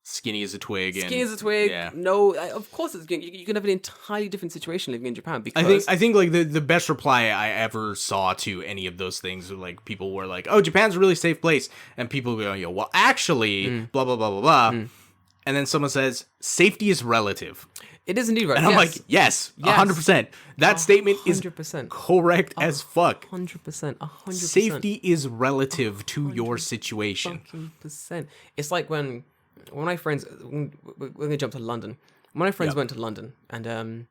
skinny as a twig. Yeah. No, of course you can have an entirely different situation living in Japan. Because I think like the best reply I ever saw to any of those things, like people were like, "Oh, Japan's a really safe place," and people go, "Yo, well, actually, blah blah blah blah blah," and then someone says, "Safety is relative." It is indeed right. And I'm like, yes, 100%. That statement is 100%. correct as fuck. 100%. 100%. Safety is relative to your situation. 100%. It's like when my friends, we're going to jump to London. When my friends went to London, and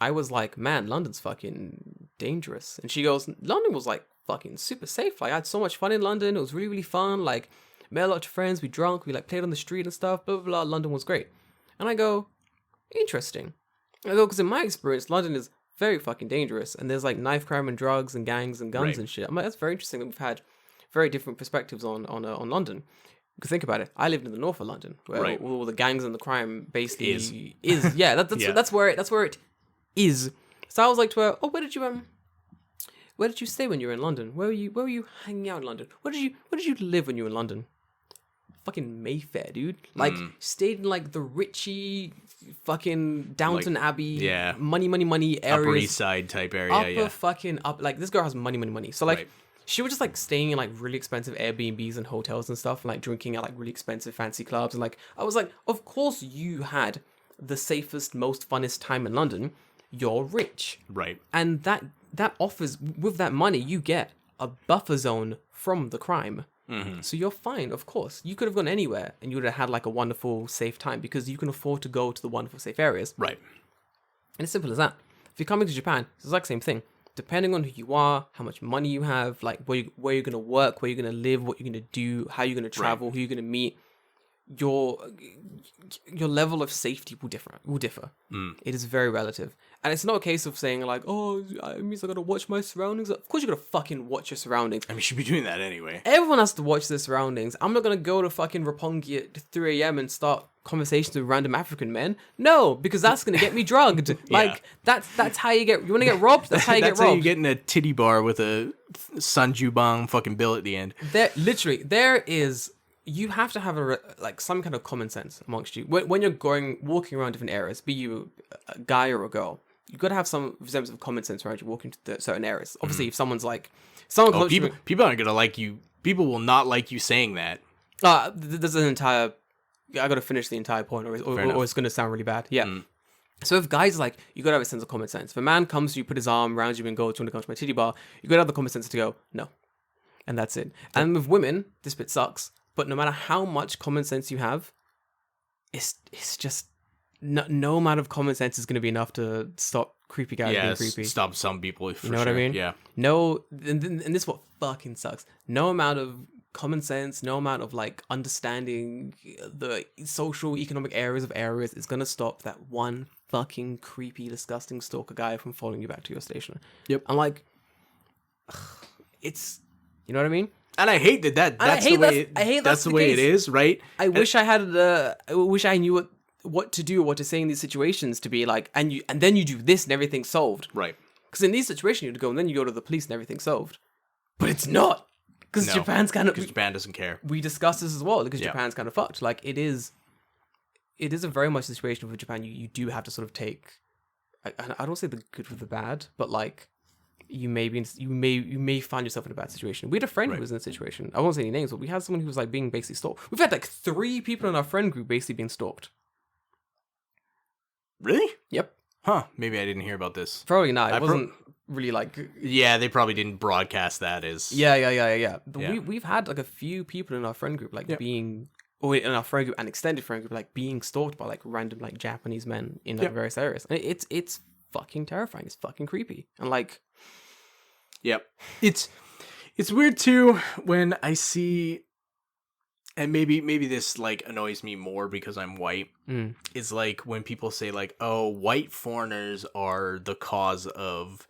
I was like, man, London's fucking dangerous. And she goes, London was like fucking super safe. Like I had so much fun in London. It was really, really fun. Like met a lot of friends. We drunk. We like played on the street and stuff. Blah, blah, blah. London was great. And I go, interesting. I go, because in my experience, London is very fucking dangerous, and there's like knife crime and drugs and gangs and guns and shit. I'm like, that's very interesting that we've had very different perspectives on London. Because think about it, I lived in the north of London, where all the gangs and the crime basically is yeah, that's where it is. So I was like to her, oh, where did you stay when you were in London? Where were you hanging out in London? Where did you live when you were in London? Fucking Mayfair, dude. Like stayed in like the Richie fucking Downton Abbey, money areas, Upper East Side type area, fucking up. Like this girl has money. So like she was just like staying in like really expensive Airbnbs and hotels and stuff, and like drinking at like really expensive fancy clubs. And like I was like, of course you had the safest, most funnest time in London. You're rich, right? And that offers, with that money you get a buffer zone from the crime. So you're fine, of course. You could have gone anywhere and you would have had like a wonderful, safe time because you can afford to go to the wonderful, safe areas. Right. And it's simple as that. If you're coming to Japan, it's the exact same thing. Depending on who you are, how much money you have, like where you're going to work, where you're going to live, what you're going to do, how you're going to travel, who you're going to meet, your level of safety will differ. It is very relative. And it's not a case of saying like, oh, it means I gotta watch my surroundings. Of course you gotta fucking watch your surroundings. I mean, you should be doing that anyway. Everyone has to watch their surroundings. I'm not gonna go to fucking Roppongi at 3 a.m. and start conversations with random African men. No, because that's gonna get me drugged. Like that's how you wanna get robbed? That's how you get robbed. That's how you get in a titty bar with a Sanjubang fucking bill at the end. There is. You have to have some kind of common sense amongst you when you're walking around different areas. Be you a guy or a girl, you've got to have some semblance of common sense around you walking to certain areas. Obviously, if someone's like people aren't gonna like you. People will not like you saying that. There's an entire. I got to finish the entire point, or it's gonna sound really bad. Yeah. So if guys like, you got to have a sense of common sense. If a man comes to you, put his arm around you and go, "Do you want to come to my titty bar?" You got to have the common sense to go, "No," and that's it. And with women, this bit sucks. But no matter how much common sense you have, it's just no amount of common sense is going to be enough to stop creepy guys being creepy. Stop some people. You know what I mean? Yeah. No, and this is what fucking sucks. No amount of common sense, no amount of like understanding the social, economic areas is going to stop that one fucking creepy, disgusting stalker guy from following you back to your station. Yep. I'm like, it's, you know what I mean? And I hate that's the way it is, right? I wish I knew what to do or what to say in these situations to be like, and then you do this and everything's solved. Right. Because in these situations, you'd go and then you go to the police and everything's solved. But it's not. Because No, Japan's kind of... Because Japan doesn't care. We discussed this as well, because Yeah. Japan's kind of fucked. Like, it is a very much situation with Japan. You do have to sort of take... I don't say the good with the bad, but like... You may find yourself in a bad situation. We had a friend who was in a situation. I won't say any names, but we had someone who was like being basically stalked. We've had like 3 people in our friend group basically being stalked. Really? Yep. Huh. Maybe I didn't hear about this. Probably not. It wasn't really like... Yeah, they probably didn't broadcast that as... Yeah. But Yeah. we've had like a few people in our friend group like being... Or in our friend group and extended friend group like being stalked by like random like Japanese men in like various areas. And it's fucking terrifying. It's fucking creepy. And like... Yep. It's weird too when I see, and maybe this like annoys me more because I'm white. Is like when people say like, oh, white foreigners are the cause of,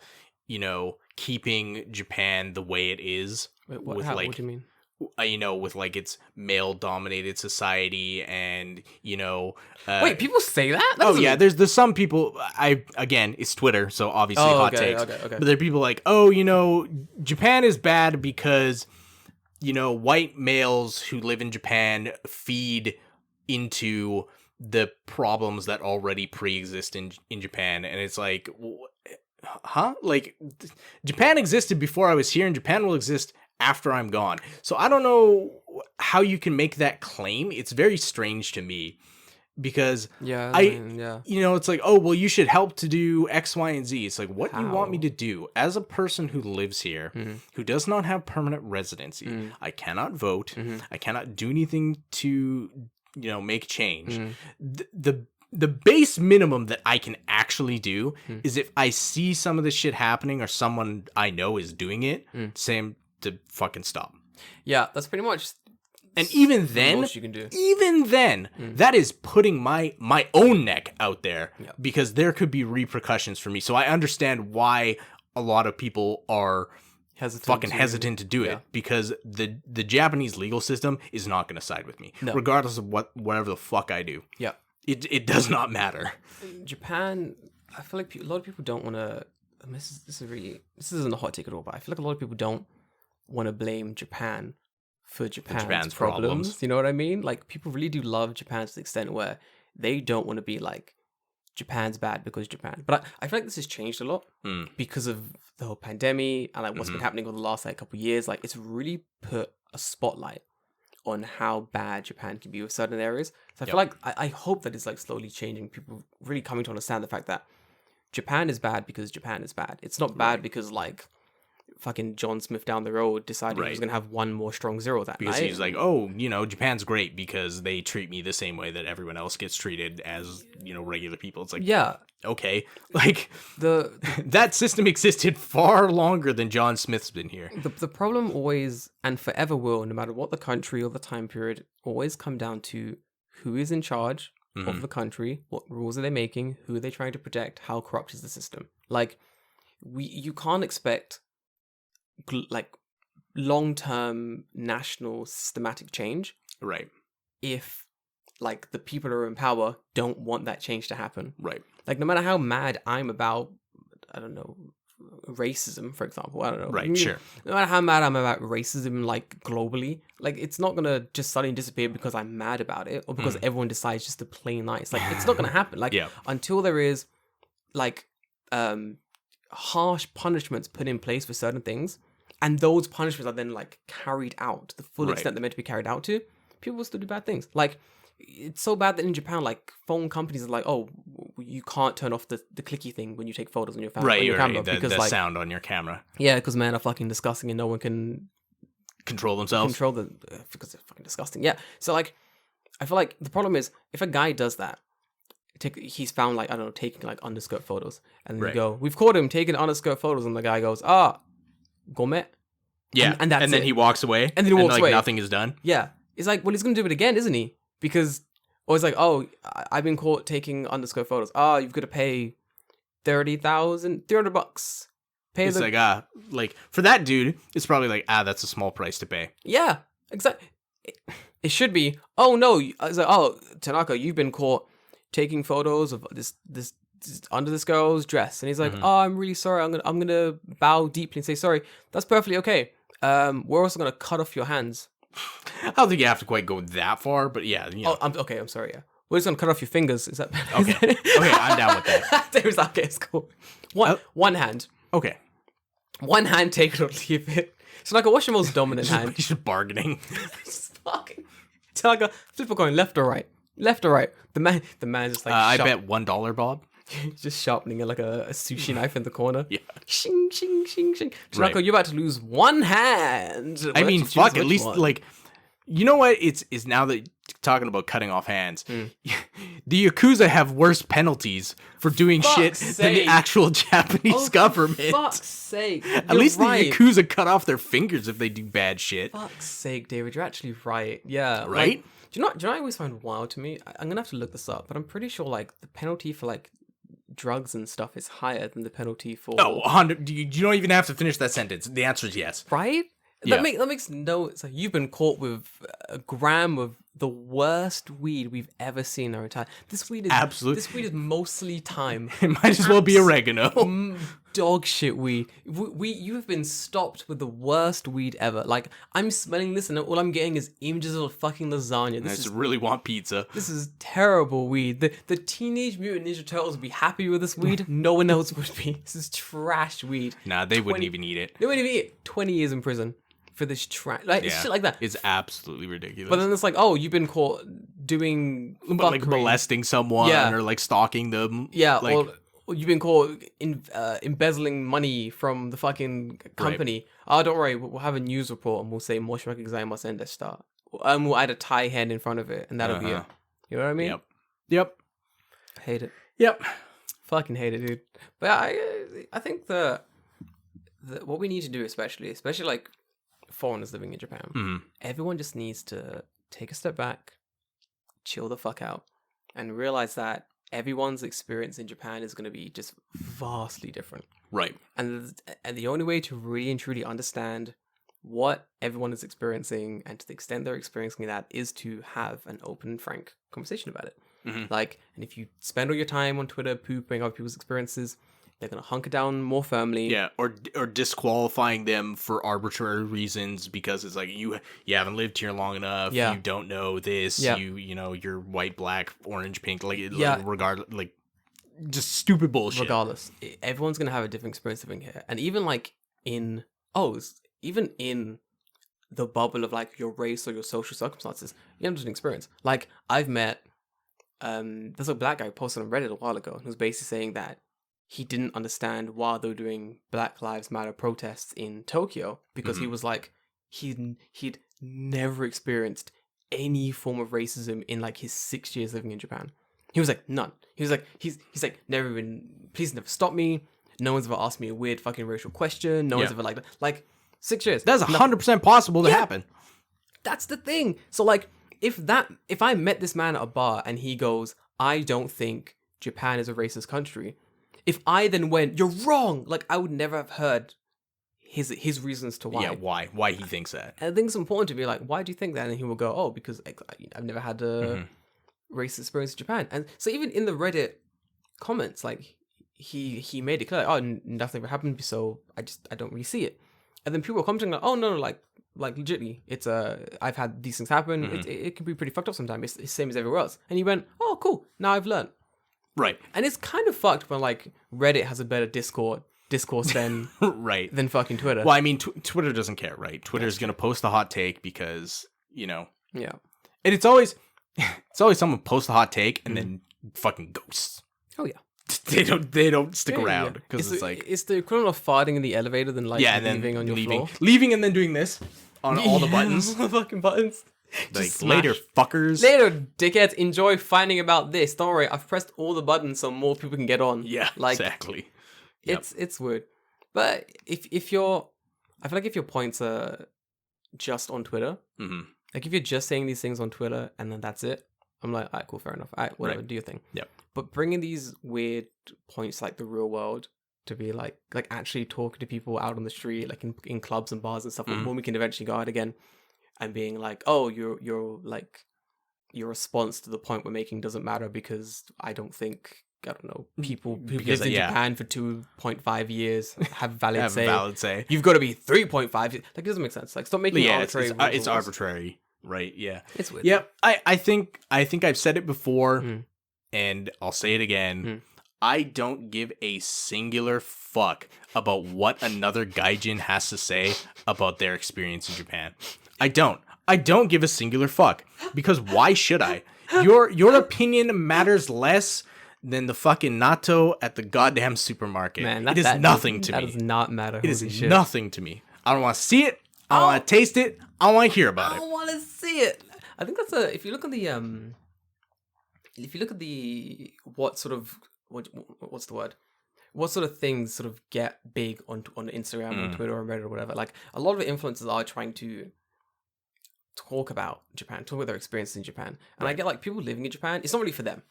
keeping Japan the way it is. Wait, with what like, do you mean? With like its male dominated society and Wait, people say that? There's some people. It's Twitter, so obviously hot takes. Okay. But there are people like, oh, Japan is bad because white males who live in Japan feed into the problems that already pre-exist in Japan, and it's like, huh? Like, Japan existed before I was here, and Japan will exist after I'm gone. So I don't know how you can make that claim. It's very strange to me because it's like, oh, well, you should help to do X, Y, and Z. It's like, what do you want me to do as a person who lives here, who does not have permanent residency? I cannot vote. I cannot do anything to, make change. The base minimum that I can actually do is if I see some of this shit happening or someone I know is doing it, same to fucking stop. Yeah, that's pretty much. And even then, most you can do. That is putting my own neck out there because there could be repercussions for me. So I understand why a lot of people are hesitant to do it because the Japanese legal system is not going to side with me, regardless of whatever the fuck I do. Yeah, it does not matter. Japan, I feel like a lot of people don't want to. This isn't a hot take at all, but I feel like a lot of people don't want to blame Japan for Japan's problems. You know what I mean? Like, people really do love Japan to the extent where they don't want to be like, Japan's bad because Japan. But I feel like this has changed a lot because of the whole pandemic and like what's been happening over the last like couple of years. Like, it's really put a spotlight on how bad Japan can be with certain areas. So I feel like I hope that it's like slowly changing. People really coming to understand the fact that Japan is bad because Japan is bad. It's not bad because like fucking John Smith down the road decided he was going to have one more strong zero that because night. He's like, oh, Japan's great because they treat me the same way that everyone else gets treated as, regular people. It's like, yeah, okay. Like, that system existed far longer than John Smith's been here. The problem always and forever will, no matter what the country or the time period, always come down to who is in charge of the country, what rules are they making, who are they trying to protect, how corrupt is the system. Like, you can't expect like long-term national systematic change if like the people who are in power don't want that change to happen. Like, no matter how mad I'm about, I don't know, racism, for example, I don't know, sure, no matter how mad I'm about racism like globally, like, it's not gonna just suddenly disappear because I'm mad about it or because everyone decides just to play nice. Like, it's not gonna happen. Like, until there is like harsh punishments put in place for certain things, and those punishments are then like carried out to the full extent they're meant to be carried out to, people will still do bad things. Like, it's so bad that in Japan, like, phone companies are like, oh, you can't turn off the clicky thing when you take photos on your phone, on your camera, because the like, sound on your camera. Yeah, because men are fucking disgusting and no one can control themselves. Because they're fucking disgusting. Yeah. So like, I feel like the problem is if a guy does that, he's found like, I don't know, taking like underskirt photos, and then you go, we've caught him taking underskirt photos, and the guy goes, gourmet. Yeah, and then he walks away. And then he walks away. Nothing is done. Yeah. It's like, well, he's going to do it again, isn't he? Because, or it's like, oh, I've been caught taking underskirt photos. You've got to pay $300 It's like, for that dude, it's probably like, that's a small price to pay. Yeah, exactly. It should be, oh no, it's like, oh, Tanaka, you've been caught taking photos of this under this girl's dress, and he's like, "Oh, I'm really sorry. I'm gonna bow deeply and say sorry. That's perfectly okay. We're also gonna cut off your hands." I don't think you have to quite go that far, but yeah. You know. Oh, I'm sorry. Yeah, we're just gonna cut off your fingers. Is that Okay. Okay, I'm down with that. There's okay, it's cool. One hand. Okay. One hand, take it or leave it. So like, what's your most dominant hand? He's just bargaining. Just fucking. So like a flip a coin, left or right? Left or right? The man just like. I bet $1, Bob. Just sharpening it like a sushi knife in the corner. Yeah. Shing, shing, shing, shing. Right. Janako, you're about to lose one hand. I mean, fuck. At least one? like, you know what? It's now that you're talking about cutting off hands. The Yakuza have worse penalties for doing shit than the actual Japanese government. For fuck's sake. At least right. the Yakuza cut off their fingers if they do bad shit. Fuck's sake, David. You're actually right. Yeah. Right? Like, do you know what I always find wild to me? I'm gonna have to look this up, but I'm pretty sure like the penalty for like drugs and stuff is higher than the penalty for. Oh, 100. You don't even have to finish that sentence. The answer is yes. Right? Yeah. That makes no. It's like you've been caught with a gram of the worst weed we've ever seen in our entire. This weed is Absolutely. This weed is mostly thyme. It might as well be oregano. Dog shit weed. You have been stopped with the worst weed ever. Like I'm smelling this and all I'm getting is images of a fucking lasagna. I just really want pizza. This is terrible weed. The Teenage Mutant Ninja Turtles would be happy with this weed. No one else would be. This is trash weed. Nah, they wouldn't even eat it. They wouldn't even eat it. 20 years in prison for this trash. Like shit like that. It's absolutely ridiculous. But then it's like, oh, you've been caught doing like fuckery. molesting someone or like stalking them. Yeah, like, or you've been caught embezzling money from the fucking company. Oh, don't worry, we'll have a news report and we'll say "Moshimaki gozaimasen deshita." We'll add a Thai hand in front of it, and that'll be it. You know what I mean? Yep. I hate it. Yep. Fucking hate it, dude. But I think the what we need to do, especially like foreigners living in Japan, everyone just needs to take a step back, chill the fuck out, and realize that everyone's experience in Japan is going to be just vastly different. Right. And the only way to really and truly understand what everyone is experiencing and to the extent they're experiencing that is to have an open and frank conversation about it. Like, and if you spend all your time on Twitter pooping other people's experiences, they're going to hunker down more firmly. Yeah, or disqualifying them for arbitrary reasons because it's like you haven't lived here long enough. Yeah. You don't know this. Yeah. You know you're white, black, orange, pink. Like Yeah. regardless, like just stupid bullshit. Regardless, everyone's going to have a different experience living here, and even like even in the bubble of like your race or your social circumstances, you have an experience. Like I've met there's a black guy posted on Reddit a while ago who was basically saying that he didn't understand why they were doing Black Lives Matter protests in Tokyo because he was like he'd never experienced any form of racism in like his 6 years living in Japan. He was like none. He was like he's like never been. Please never stop me. No one's ever asked me a weird fucking racial question. No one's ever like 6 years. That's 100% possible to happen. That's the thing. So like if I met this man at a bar and he goes, I don't think Japan is a racist country. If I then went, you're wrong, like I would never have heard his reasons to why. Yeah, why he thinks that. And I think it's important to be like, why do you think that? And he will go, oh, because I've never had a racist experience in Japan. And so even in the Reddit comments, like he made it clear, like, oh, nothing ever happened, so I don't really see it. And then people were commenting like, oh no, like legitimately, it's I've had these things happen. It can be pretty fucked up sometimes. It's the same as everywhere else. And he went, oh cool, now I've learned. Right. And it's kind of fucked when like Reddit has a better discourse than right than fucking Twitter. Well, I mean, Twitter doesn't care, right? Twitter's going to post a hot take because, yeah. And it's always someone posts a hot take and then fucking ghosts. Oh yeah. They don't stick around because it's like it's the equivalent of farting in the elevator than like leaving on your floor. Leaving and then doing this on all the buttons. All the fucking buttons. Like later, fuckers. Later, dickheads. Enjoy finding about this. Don't worry, I've pressed all the buttons so more people can get on. Yeah, like, exactly. Yep. It's weird. But if you're, I feel like if your points are just on Twitter, like if you're just saying these things on Twitter and then that's it, I'm like, alright, cool, fair enough. Alright, whatever, do your thing. Yep. But bringing these weird points like the real world to be like actually talking to people out on the street, like in clubs and bars and stuff, when we can eventually go out again, and being like, oh, you're like, your response to the point we're making doesn't matter because I don't think I don't know, people who Because, lived in yeah. Japan for 2.5 years have valid Have say. valid say. You've got to be 3.5. Like, it doesn't make sense. Like, stop making Yeah, arbitrary rules. it's arbitrary, right? Yeah. It's weird. Yep. I think I've said it before, Mm. and I'll say it again. Mm. I don't give a singular fuck about what another gaijin has to say about their experience in Japan. I don't give a singular fuck, because why should I? Your opinion matters less than the fucking natto at the goddamn supermarket. Man, it is nothing to That me. does not matter. It is Holy shit. nothing to me. I don't want to see it. I don't want to taste it. I don't want to hear about I it. don't want to see it. I think that's if you look at the what's the word? What sort of things sort of get big on Instagram or Twitter or Reddit or whatever? Like, a lot of influencers are trying to talk about Japan, talk about their experience in Japan. And I get, like, people living in Japan, it's not really for them.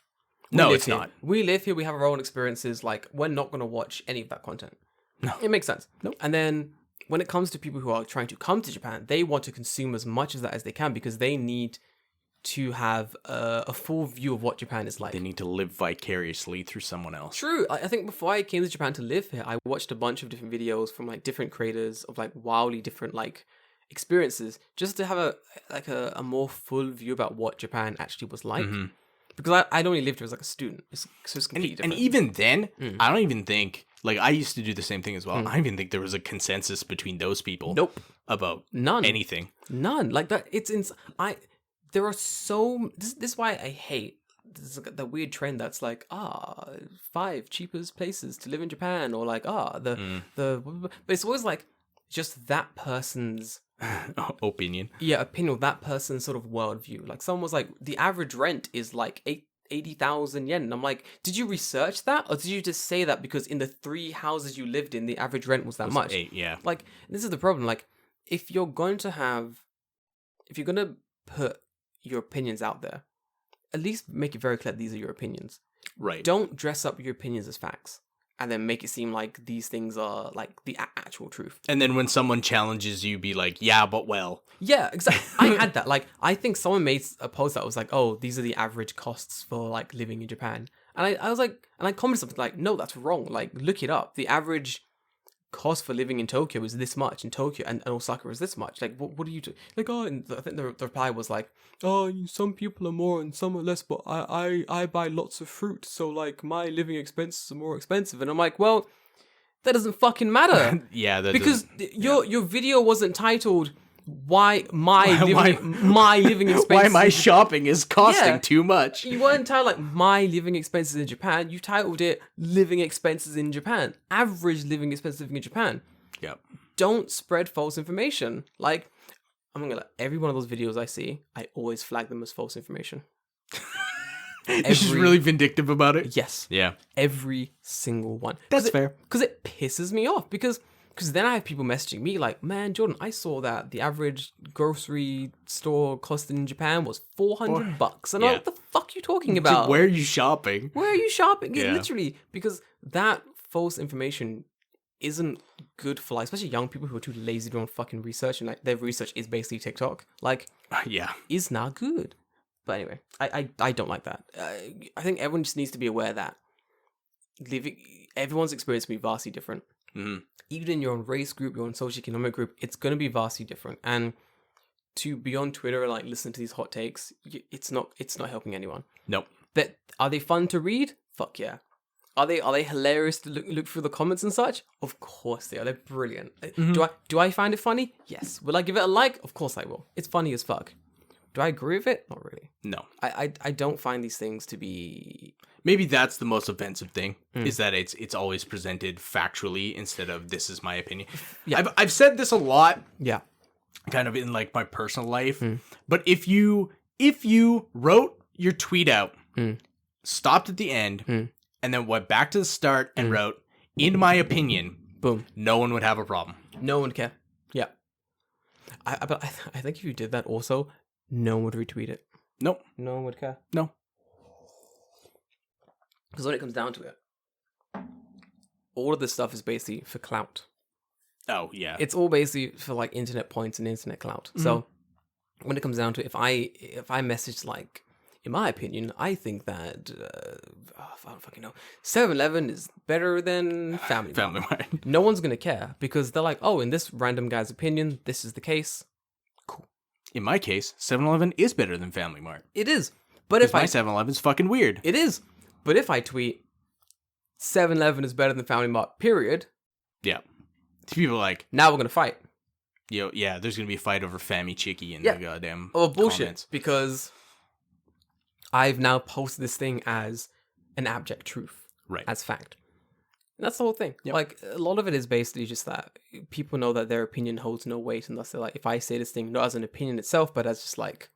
No, live it's here. not. We live here, we have our own experiences. Like, we're not going to watch any of that content. No. It makes sense. Nope. And then when it comes to people who are trying to come to Japan, they want to consume as much of that as they can because they need to have a full view of what Japan is like. They need to live vicariously through someone else. True. I think before I came to Japan to live here, I watched a bunch of different videos from like different creators of like wildly different like experiences, just to have a more full view about what Japan actually was like. Mm-hmm. Because I'd only lived here as like a student, so it's completely And different. even then, I don't even think, like, I used to do the same thing as well. I don't even think there was a consensus between those people. Nope. About None. anything. None. Like that. There are so. This is why I hate the weird trend that's like 5 cheapest places to live in Japan, or like the but it's always like just that person's Opinion. opinion, or that person's sort of worldview. Like, someone was like, the average rent is like 80,000 yen, and I'm like, did you research that, or did you just say that because in the 3 houses you lived in the average rent was that much? 8, yeah. Like, this is the problem. Like, if you're going to put your opinions out there, at least make it very clear these are your opinions. Right. Don't dress up your opinions as facts and then make it seem like these things are like the actual truth. And then when someone challenges you, be like, yeah, but well. Yeah, exactly. I had that. Like, I think someone made a post that was like, oh, these are the average costs for like living in Japan. And I was like, and I commented something like, no, that's wrong. Like, look it up. The average cost for living in Tokyo is this much in Tokyo, and Osaka is this much. Like, what do you do? Like, and I think the reply was like, oh, some people are more and some are less, but I buy lots of fruit, so like my living expenses are more expensive. And I'm like, well, that doesn't fucking matter. Yeah, that because doesn't- your video wasn't titled my living expenses. Why my shopping is costing Yeah. too much. You weren't titled like my living expenses in Japan. You titled it living expenses in Japan. Average living expenses living in Japan. Yep. Don't spread false information. Like, I'm gonna every one of those videos I see, I always flag them as false information. It's just really vindictive about it. Yes. Yeah. Every single one. That's fair. Because it pisses me off. Because then I have people messaging me like, man, Jordan, I saw that the average grocery store cost in Japan was $400. And I'm like, what the fuck are you talking about? Where are you shopping? Where are you shopping? Yeah. Literally, because that false information isn't good for, like, especially young people who are too lazy to do fucking research, and like their research is basically TikTok. Like, Yeah. is not good. But anyway, I don't like that. I think everyone just needs to be aware that everyone's experience will be vastly different. Mhm. Even in your own race group, your own socioeconomic group, it's going to be vastly different. And to be on Twitter and like listen to these hot takes, it's not helping anyone. Nope. But are they fun to read? Fuck yeah. Are they hilarious to look through the comments and such? Of course they are. They're brilliant. Do I find it funny? Yes. Will I give it a like? Of course I will. It's funny as fuck. Do I agree with it? Not really. No. I don't find these things to be... Maybe that's the most offensive thing, is that it's always presented factually instead of this is my opinion. Yeah. I've said this a lot, Yeah. kind of in like my personal life. But if you wrote your tweet out, stopped at the end, and then went back to the start and wrote, in my opinion, Boom. no one would have a problem. No one would care. Yeah. But I think if you did that also, no one would retweet it. Nope. No one would care. No. Because when it comes down to it, all of this stuff is basically for clout. Oh, yeah. It's all basically for like internet points and internet clout. So when it comes down to it, if I message like, in my opinion, I think that I don't fucking know. 7-Eleven is better than Family Mart. Family Mart. No one's gonna care because they're like, oh, in this random guy's opinion, this is the case. Cool. In my case, 7-Eleven is better than Family Mart. It is. But if My I 7-Eleven's fucking weird. it is. But if I tweet 7-Eleven is better than Family Mart, period. Yeah. People are like, Now we're gonna fight. yo, yeah, there's gonna be a fight over Fammy Chicky in Yeah. the goddamn Oh, bullshit. comments. Because I've now posted this thing as an abject truth, Right. as fact. And that's the whole thing. Yep. Like, a lot of it is basically just that people know that their opinion holds no weight, and thus they're like, if I say this thing not as an opinion itself, but as just like,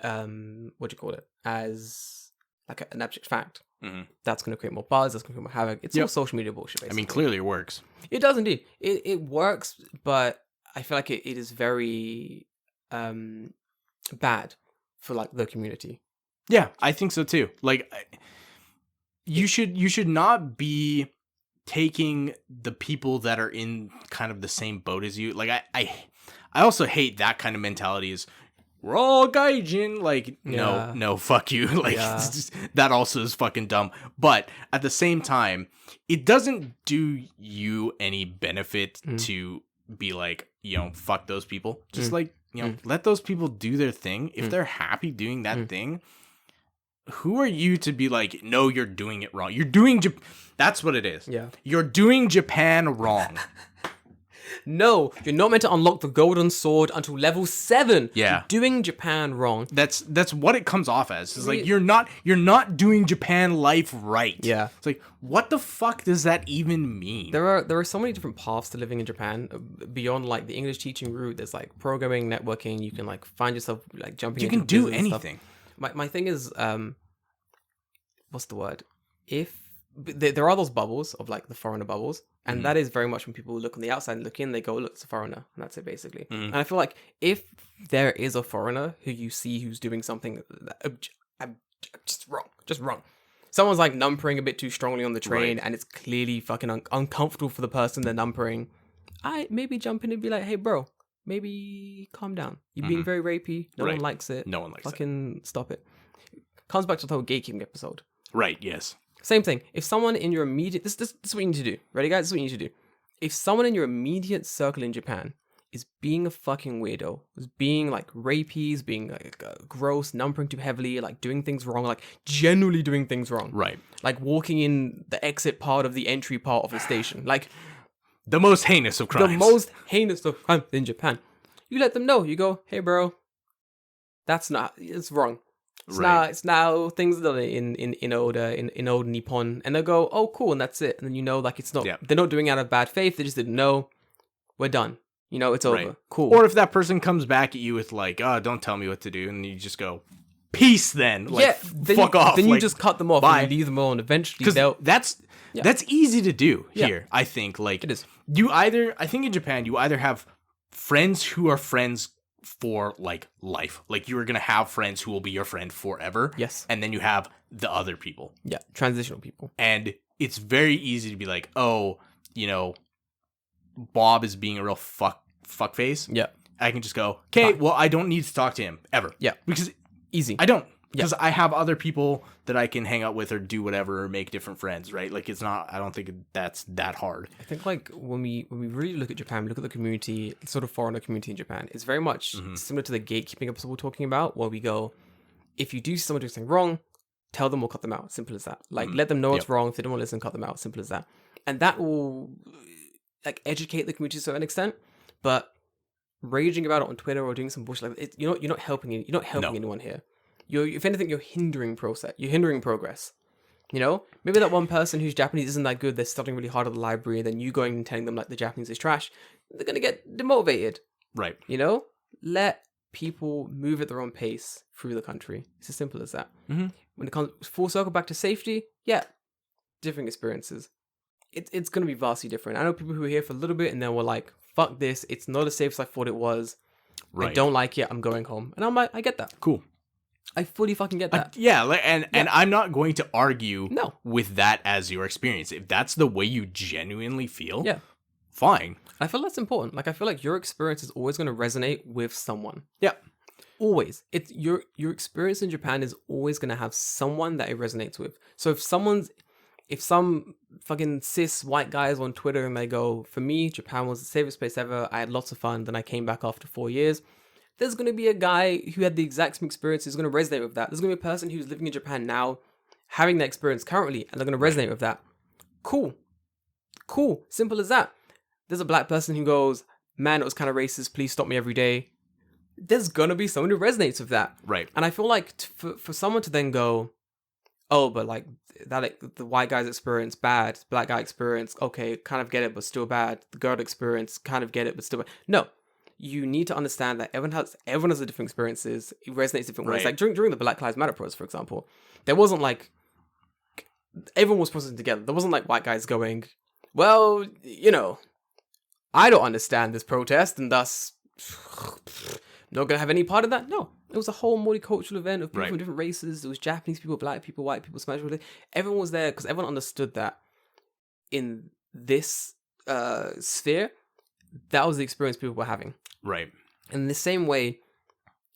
what do you call it? As like an abject fact. Mhm. That's going to create more buzz. That's going to create more havoc. It's all Yep. social media bullshit. I Basically. mean, clearly it works. It does indeed. It works, but I feel like it is very bad for like the community. Yeah, I think so too. Like, you should not be taking the people that are in kind of the same boat as you. Like, I also hate that kind of mentality. Is we're all Gaijin. Like, Yeah. no, fuck you. Like, Yeah. it's just, that also is fucking dumb. But at the same time, it doesn't do you any benefit to be like, fuck those people. Just like, let those people do their thing. If they're happy doing that thing, who are you to be like, no, you're doing it wrong. You're doing, that's what it is. Yeah. You're doing Japan wrong. No, you're not meant to unlock the golden sword until level 7. Yeah. You're doing Japan wrong. That's what it comes off as. It's like, Re- you're not doing Japan life right. Yeah. It's like, what the fuck does that even mean? There are so many different paths to living in Japan beyond like the English teaching route. There's like programming, networking. You can like find yourself like jumping. You into can do business and stuff. anything. My thing is what's the word? If there are those bubbles of like the foreigner bubbles, and that is very much when people look on the outside and look in, they go, look, it's a foreigner, and that's it basically. And I feel like if there is a foreigner who you see who's doing something just wrong. Someone's like numbering a bit too strongly on the train, and it's clearly fucking uncomfortable for the person they're numbering. I maybe jump in and be like, hey, bro, maybe calm down. You're being very rapey. No one likes it. No one likes it. Fucking stop it. Comes back to the whole gatekeeping episode. Right, yes. Same thing. If someone in your immediate... This is what you need to do. Ready, guys? This is what you need to do. If someone in your immediate circle in Japan is being a fucking weirdo, is being like rapey, is being like gross, numbering too heavily, like doing things wrong, like generally doing things wrong. Right. Like walking in the exit part of the entry part of the station. Like The most heinous of crimes. the most heinous of crimes in Japan. You let them know. You go, hey, bro, it's wrong. It's now things that are in old Nippon, and they'll go, oh, cool, and that's it. And then like it's not, they're not doing it out of bad faith. They just didn't know. We're done. It's over. Right. Cool. Or if that person comes back at you with like, oh, don't tell me what to do, and you just go, peace then. Like, fuck off. Then like, you just cut them off bye. and you leave them alone. Eventually, Because that's easy to do here, I think. Like, it is. I think in Japan, you either have friends who are friends for like life. Like, you are going to have friends who will be your friend forever. Yes. And then you have the other people. Yeah. Transitional people. And it's very easy to be like, oh, Bob is being a real fuckface. Yeah. I can just go, okay, well, I don't need to talk to him ever. Yeah. Because Easy. I don't. Because I have other people that I can hang out with or do whatever or make different friends, right? Like, I don't think that's that hard. I think like when we really look at Japan, we look at the community, sort of foreigner community in Japan, it's very much similar to the gatekeeping episode we're talking about, where we go, if you do see someone doing something wrong, tell them or cut them out. Simple as that. Like, let them know it's wrong. If they don't want to listen, cut them out. Simple as that. And that will like educate the community to a certain extent. But raging about it on Twitter or doing some bullshit like that, you're not helping anyone here. If anything, you're hindering progress. Maybe that one person whose Japanese isn't that good, they're studying really hard at the library, and then you going and telling them like the Japanese is trash, they're gonna get demotivated. Right. Let people move at their own pace through the country. It's as simple as that. Mm-hmm. When it comes full circle back to safety, different experiences. It's gonna be vastly different. I know people who are here for a little bit and then were like, fuck this, it's not as safe as I thought it was. Right. I don't like it, I'm going home. And I'm like, I get that. Cool. I fully fucking get that. And I'm not going to argue No. with that as your experience. If that's the way you genuinely feel, fine. I feel that's important. Like, I feel like your experience is always going to resonate with someone. Yeah. always. It's your experience in Japan is always gonna have someone that it resonates with. So if some fucking cis white guys on Twitter and they go, for me, Japan was the safest place ever. I had lots of fun. Then I came back after 4 years. There's going to be a guy who had the exact same experience who's going to resonate with that. There's going to be a person who's living in Japan now, having that experience currently, and they're going to resonate with that. Cool. Simple as that. There's a black person who goes, man, it was kind of racist. Please stop me every day. There's going to be someone who resonates with that. Right. And I feel like for someone to then go, oh, but like that, like, the white guy's experience bad, black guy experience, okay, kind of get it, but still bad. The girl experience, kind of get it, but still bad. No, you need to understand that everyone has a different experiences. It resonates different ways. Right. Like during the Black Lives Matter protest, for example, there wasn't like everyone was protesting together. There wasn't like white guys going, well, I don't understand this protest, and thus not gonna have any part of that. No, it was a whole multicultural event of people from different races. There was Japanese people, black people, white people, Spanish people. Everyone was there because everyone understood that in this sphere, that was the experience people were having. Right. In the same way,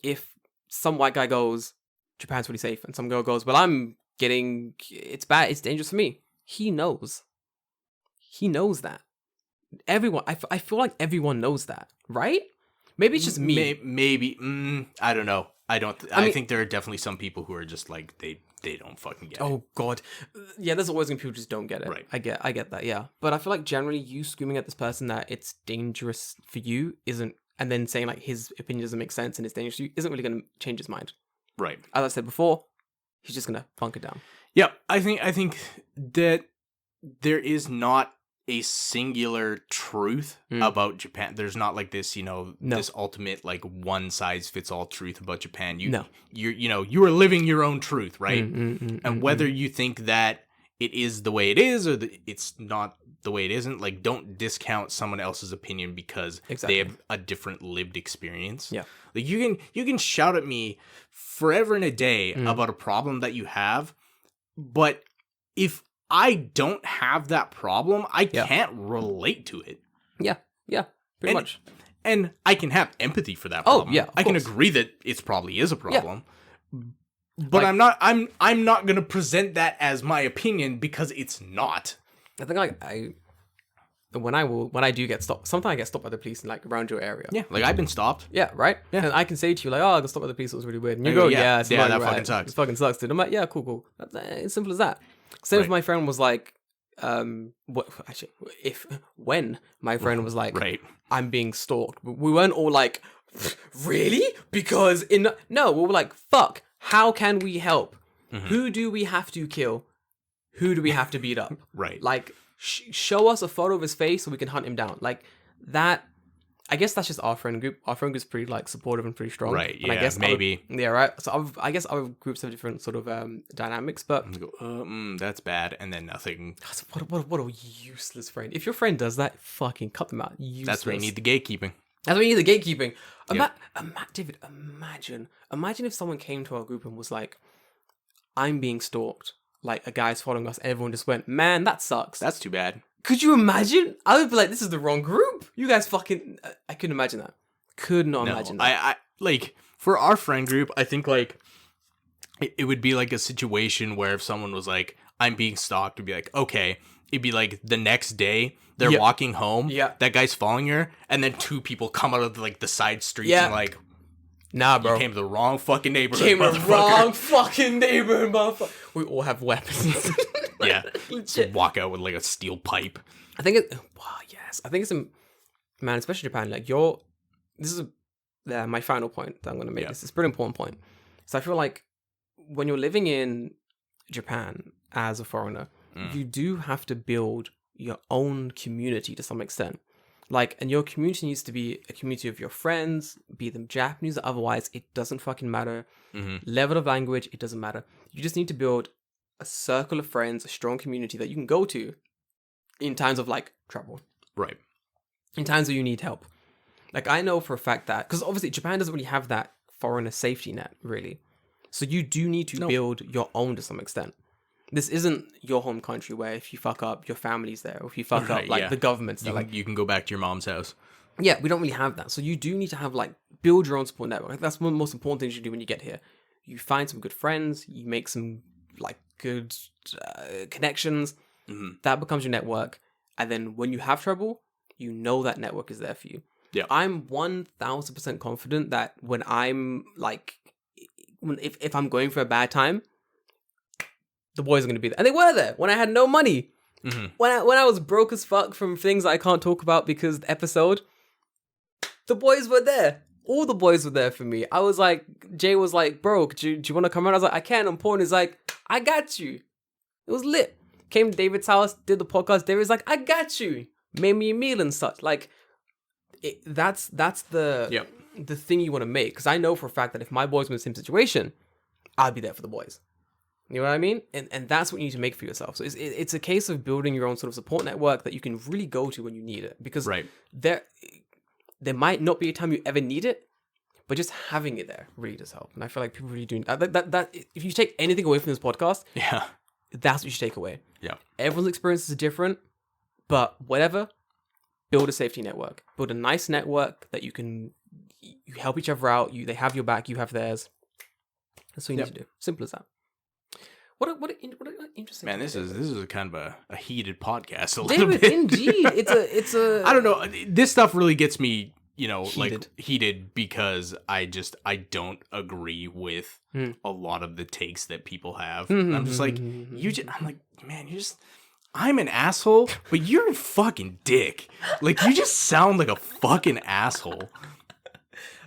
if some white guy goes, Japan's really safe, and some girl goes, well, it's bad, it's dangerous for me. He knows that. Everyone, I feel like everyone knows that, right? Maybe it's just me. Maybe. I don't know. I think there are definitely some people who are just like, they don't fucking get it. Oh, God. Yeah, there's always going to be people who just don't get it. Right. I get that, yeah. But I feel like generally you screaming at this person that it's dangerous for you isn't, and then saying like his opinion doesn't make sense and it's dangerous to you, isn't really going to change his mind. Right. As I said before, he's just going to funk it down. Yeah, I think that there is not a singular truth about Japan. There's not like this, this ultimate like one size fits all truth about Japan. You are living your own truth, right? And whether you think that it is the way it is or it's not the way it isn't, like don't discount someone else's opinion because they have a different lived experience. Yeah. Like you can shout at me forever and a day about a problem that you have, but if I don't have that problem, I can't relate to it. Yeah, pretty much. And I can have empathy for that problem. Oh, yeah, I can course. agree that it probably is a problem. Yeah. But I'm not going to present that as my opinion because it's not. I think when I do get stopped, sometimes I get stopped by the police in like around your area. Yeah, like I've been stopped. Yeah, right? Yeah. And I can say to you like, oh, I got stopped by the police, it was really weird. And you go, yeah, that fucking sucks. It fucking sucks, dude. I'm like, yeah, cool. It's simple as that. Same if my friend was like, when my friend was like, I'm being stalked, we weren't all like, really? Because no, we were like, fuck, how can we help? Who do we have to kill? Who do we have to beat up? Right. Like, show us a photo of his face so we can hunt him down. Like, that, I guess that's just our friend group. Our friend group's pretty, like, supportive and pretty strong. Right, and I guess maybe. Right? So I guess other groups have different sort of dynamics, but... that's bad, and then nothing. What a useless friend. If your friend does that, fucking cut them out. Useless. That's where you need the gatekeeping. That's where you need the gatekeeping. Yep. David, imagine if someone came to our group and was like, I'm being stalked. Like, a guy's following us. Everyone just went, man, that sucks. That's too bad. Could you imagine? I would be like, this is the wrong group. You guys fucking... I couldn't imagine that. Could not imagine that. I like, for our friend group, I think, like, it would be, like, a situation where if someone was like, I'm being stalked, it'd be like, okay. It'd be, like, the next day, they're walking home. Yeah. That guy's following her, and then two people come out of, like, the side streets and, like... Nah, bro. You came to the wrong fucking neighborhood, wrong fucking neighborhood, motherfucker. We all have weapons. Yeah. Legit. Walk out with, like, a steel pipe. I think it's man, especially Japan, like, this is my final point that I'm going to make. This is a pretty important point. So I feel like when you're living in Japan as a foreigner, you do have to build your own community to some extent. Like, and your community needs to be a community of your friends, be them Japanese or otherwise, it doesn't fucking matter. Level of language, it doesn't matter. You just need to build a circle of friends, a strong community that you can go to in times of, like, trouble. Right. In times where you need help. Like, I know for a fact that, because obviously Japan doesn't really have that foreigner safety net, really. So you do need to build your own to some extent. This isn't your home country where if you fuck up, your family's there. Or if you fuck up, like, the government's there. You can go back to your mom's house. Yeah, we don't really have that. So you do need to have like build your own support network. Like, that's one of the most important things you do when you get here. You find some good friends, you make some like good connections. That becomes your network. And then when you have trouble, you know that network is there for you. Yeah. I'm 1000% confident that when I'm like, if I'm going for a bad time, the boys are going to be there. And they were there when I had no money. When I was broke as fuck from things I can't talk about because the episode, the boys were there. All the boys were there for me. I was like, Jay was like, bro, do you want to come around? I was like, I can. I'm poor. And he's like, I got you. It was lit. Came to David's house, did the podcast. David's like, I got you. Made me a meal and such. Like, that's the thing you want to make. Because I know for a fact that if my boys were in the same situation, I'd be there for the boys. You know what I mean? And that's what you need to make for yourself. So it's a case of building your own sort of support network that you can really go to when you need it. Because there might not be a time you ever need it, but just having it there really does help. And I feel like people really do that. If you take anything away from this podcast, that's what you should take away. Yeah. Everyone's experience is different, but whatever, build a safety network. Build a nice network that you help each other out. They have your back, you have theirs. That's what you need to do. Simple as that. What an interesting. Man, this is a kind of a heated podcast. David, bit. Indeed, it's a. I don't know. This stuff really gets me, heated. like heated because I don't agree with a lot of the takes that people have. I'm just like, I'm like, man, I'm an asshole, but you're a fucking dick. Like, you just sound like a fucking asshole.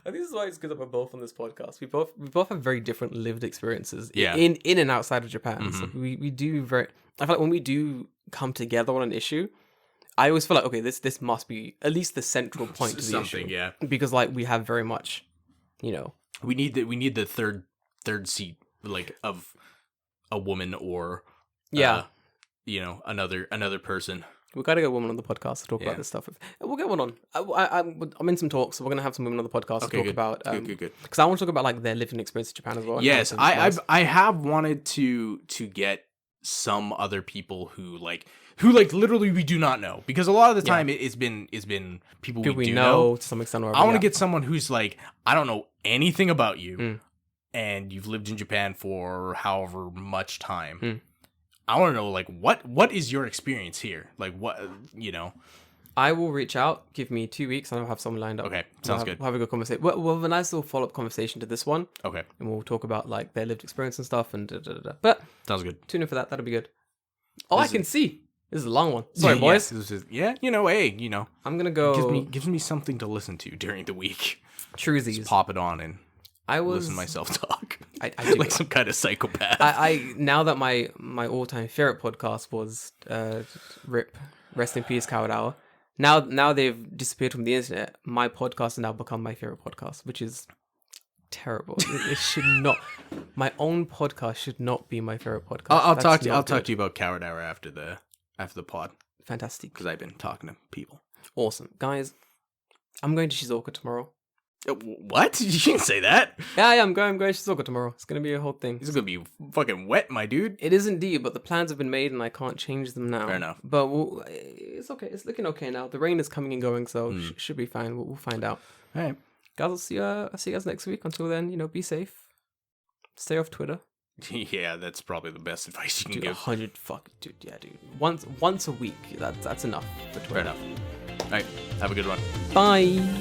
I think this is why it's good that we're both on this podcast. We both have very different lived experiences in and outside of Japan. So we do I feel like when we do come together on an issue, I always feel like, okay, this must be at least the central point to the issue. Yeah. Because like we have very much, we need the third seat, like, of a woman or another person. We got to get a woman on the podcast to talk about this stuff. We'll get one on. I'm in some talks, so we're gonna have some women on the podcast to talk about. Good. Because I want to talk about like their living experience in Japan as well. Yes, I have wanted to get some other people who literally we do not know, because a lot of the time it's been people we do know to some extent. I want to get someone who's like, I don't know anything about you, and you've lived in Japan for however much time. I want to know, like, what is your experience here? Like, what, I will reach out. Give me 2 weeks, and I'll have someone lined up. Okay, sounds good. We'll have a good conversation. We'll have a nice little follow-up conversation to this one. Okay. And we'll talk about, like, their lived experience and stuff, and da-da-da-da. But sounds good. Tune in for that. That'll be good. Oh, I can see. This is a long one. Sorry, boys. Hey, I'm going to go... Gives me something to listen to during the week. Truesies. Just pop it on and listen to myself talk. I do. Like some kind of psychopath. I now that my all-time favorite podcast was Rest in Peace, Coward Hour. Now they've disappeared from the internet. My podcast has now become my favorite podcast, which is terrible. It should not. My own podcast should not be my favorite podcast. I'll talk to you about Coward Hour after the pod. Fantastic. Because I've been talking to people. Awesome, guys. I'm going to Shizuoka tomorrow. What? You didn't say that. Yeah, I'm going to Shizuoka tomorrow. It's going to be a whole thing. It's going to be fucking wet, my dude. It is indeed, but the plans have been made and I can't change them now. Fair enough. But it's okay. It's looking okay now. The rain is coming and going, so should be fine. We'll find out. All right. Guys, I'll see you guys next week. Until then, be safe. Stay off Twitter. Yeah, that's probably the best advice you can give. 100 dude. Yeah, dude. Once a week. That's enough for Twitter. Fair enough. All right. Have a good one. Bye.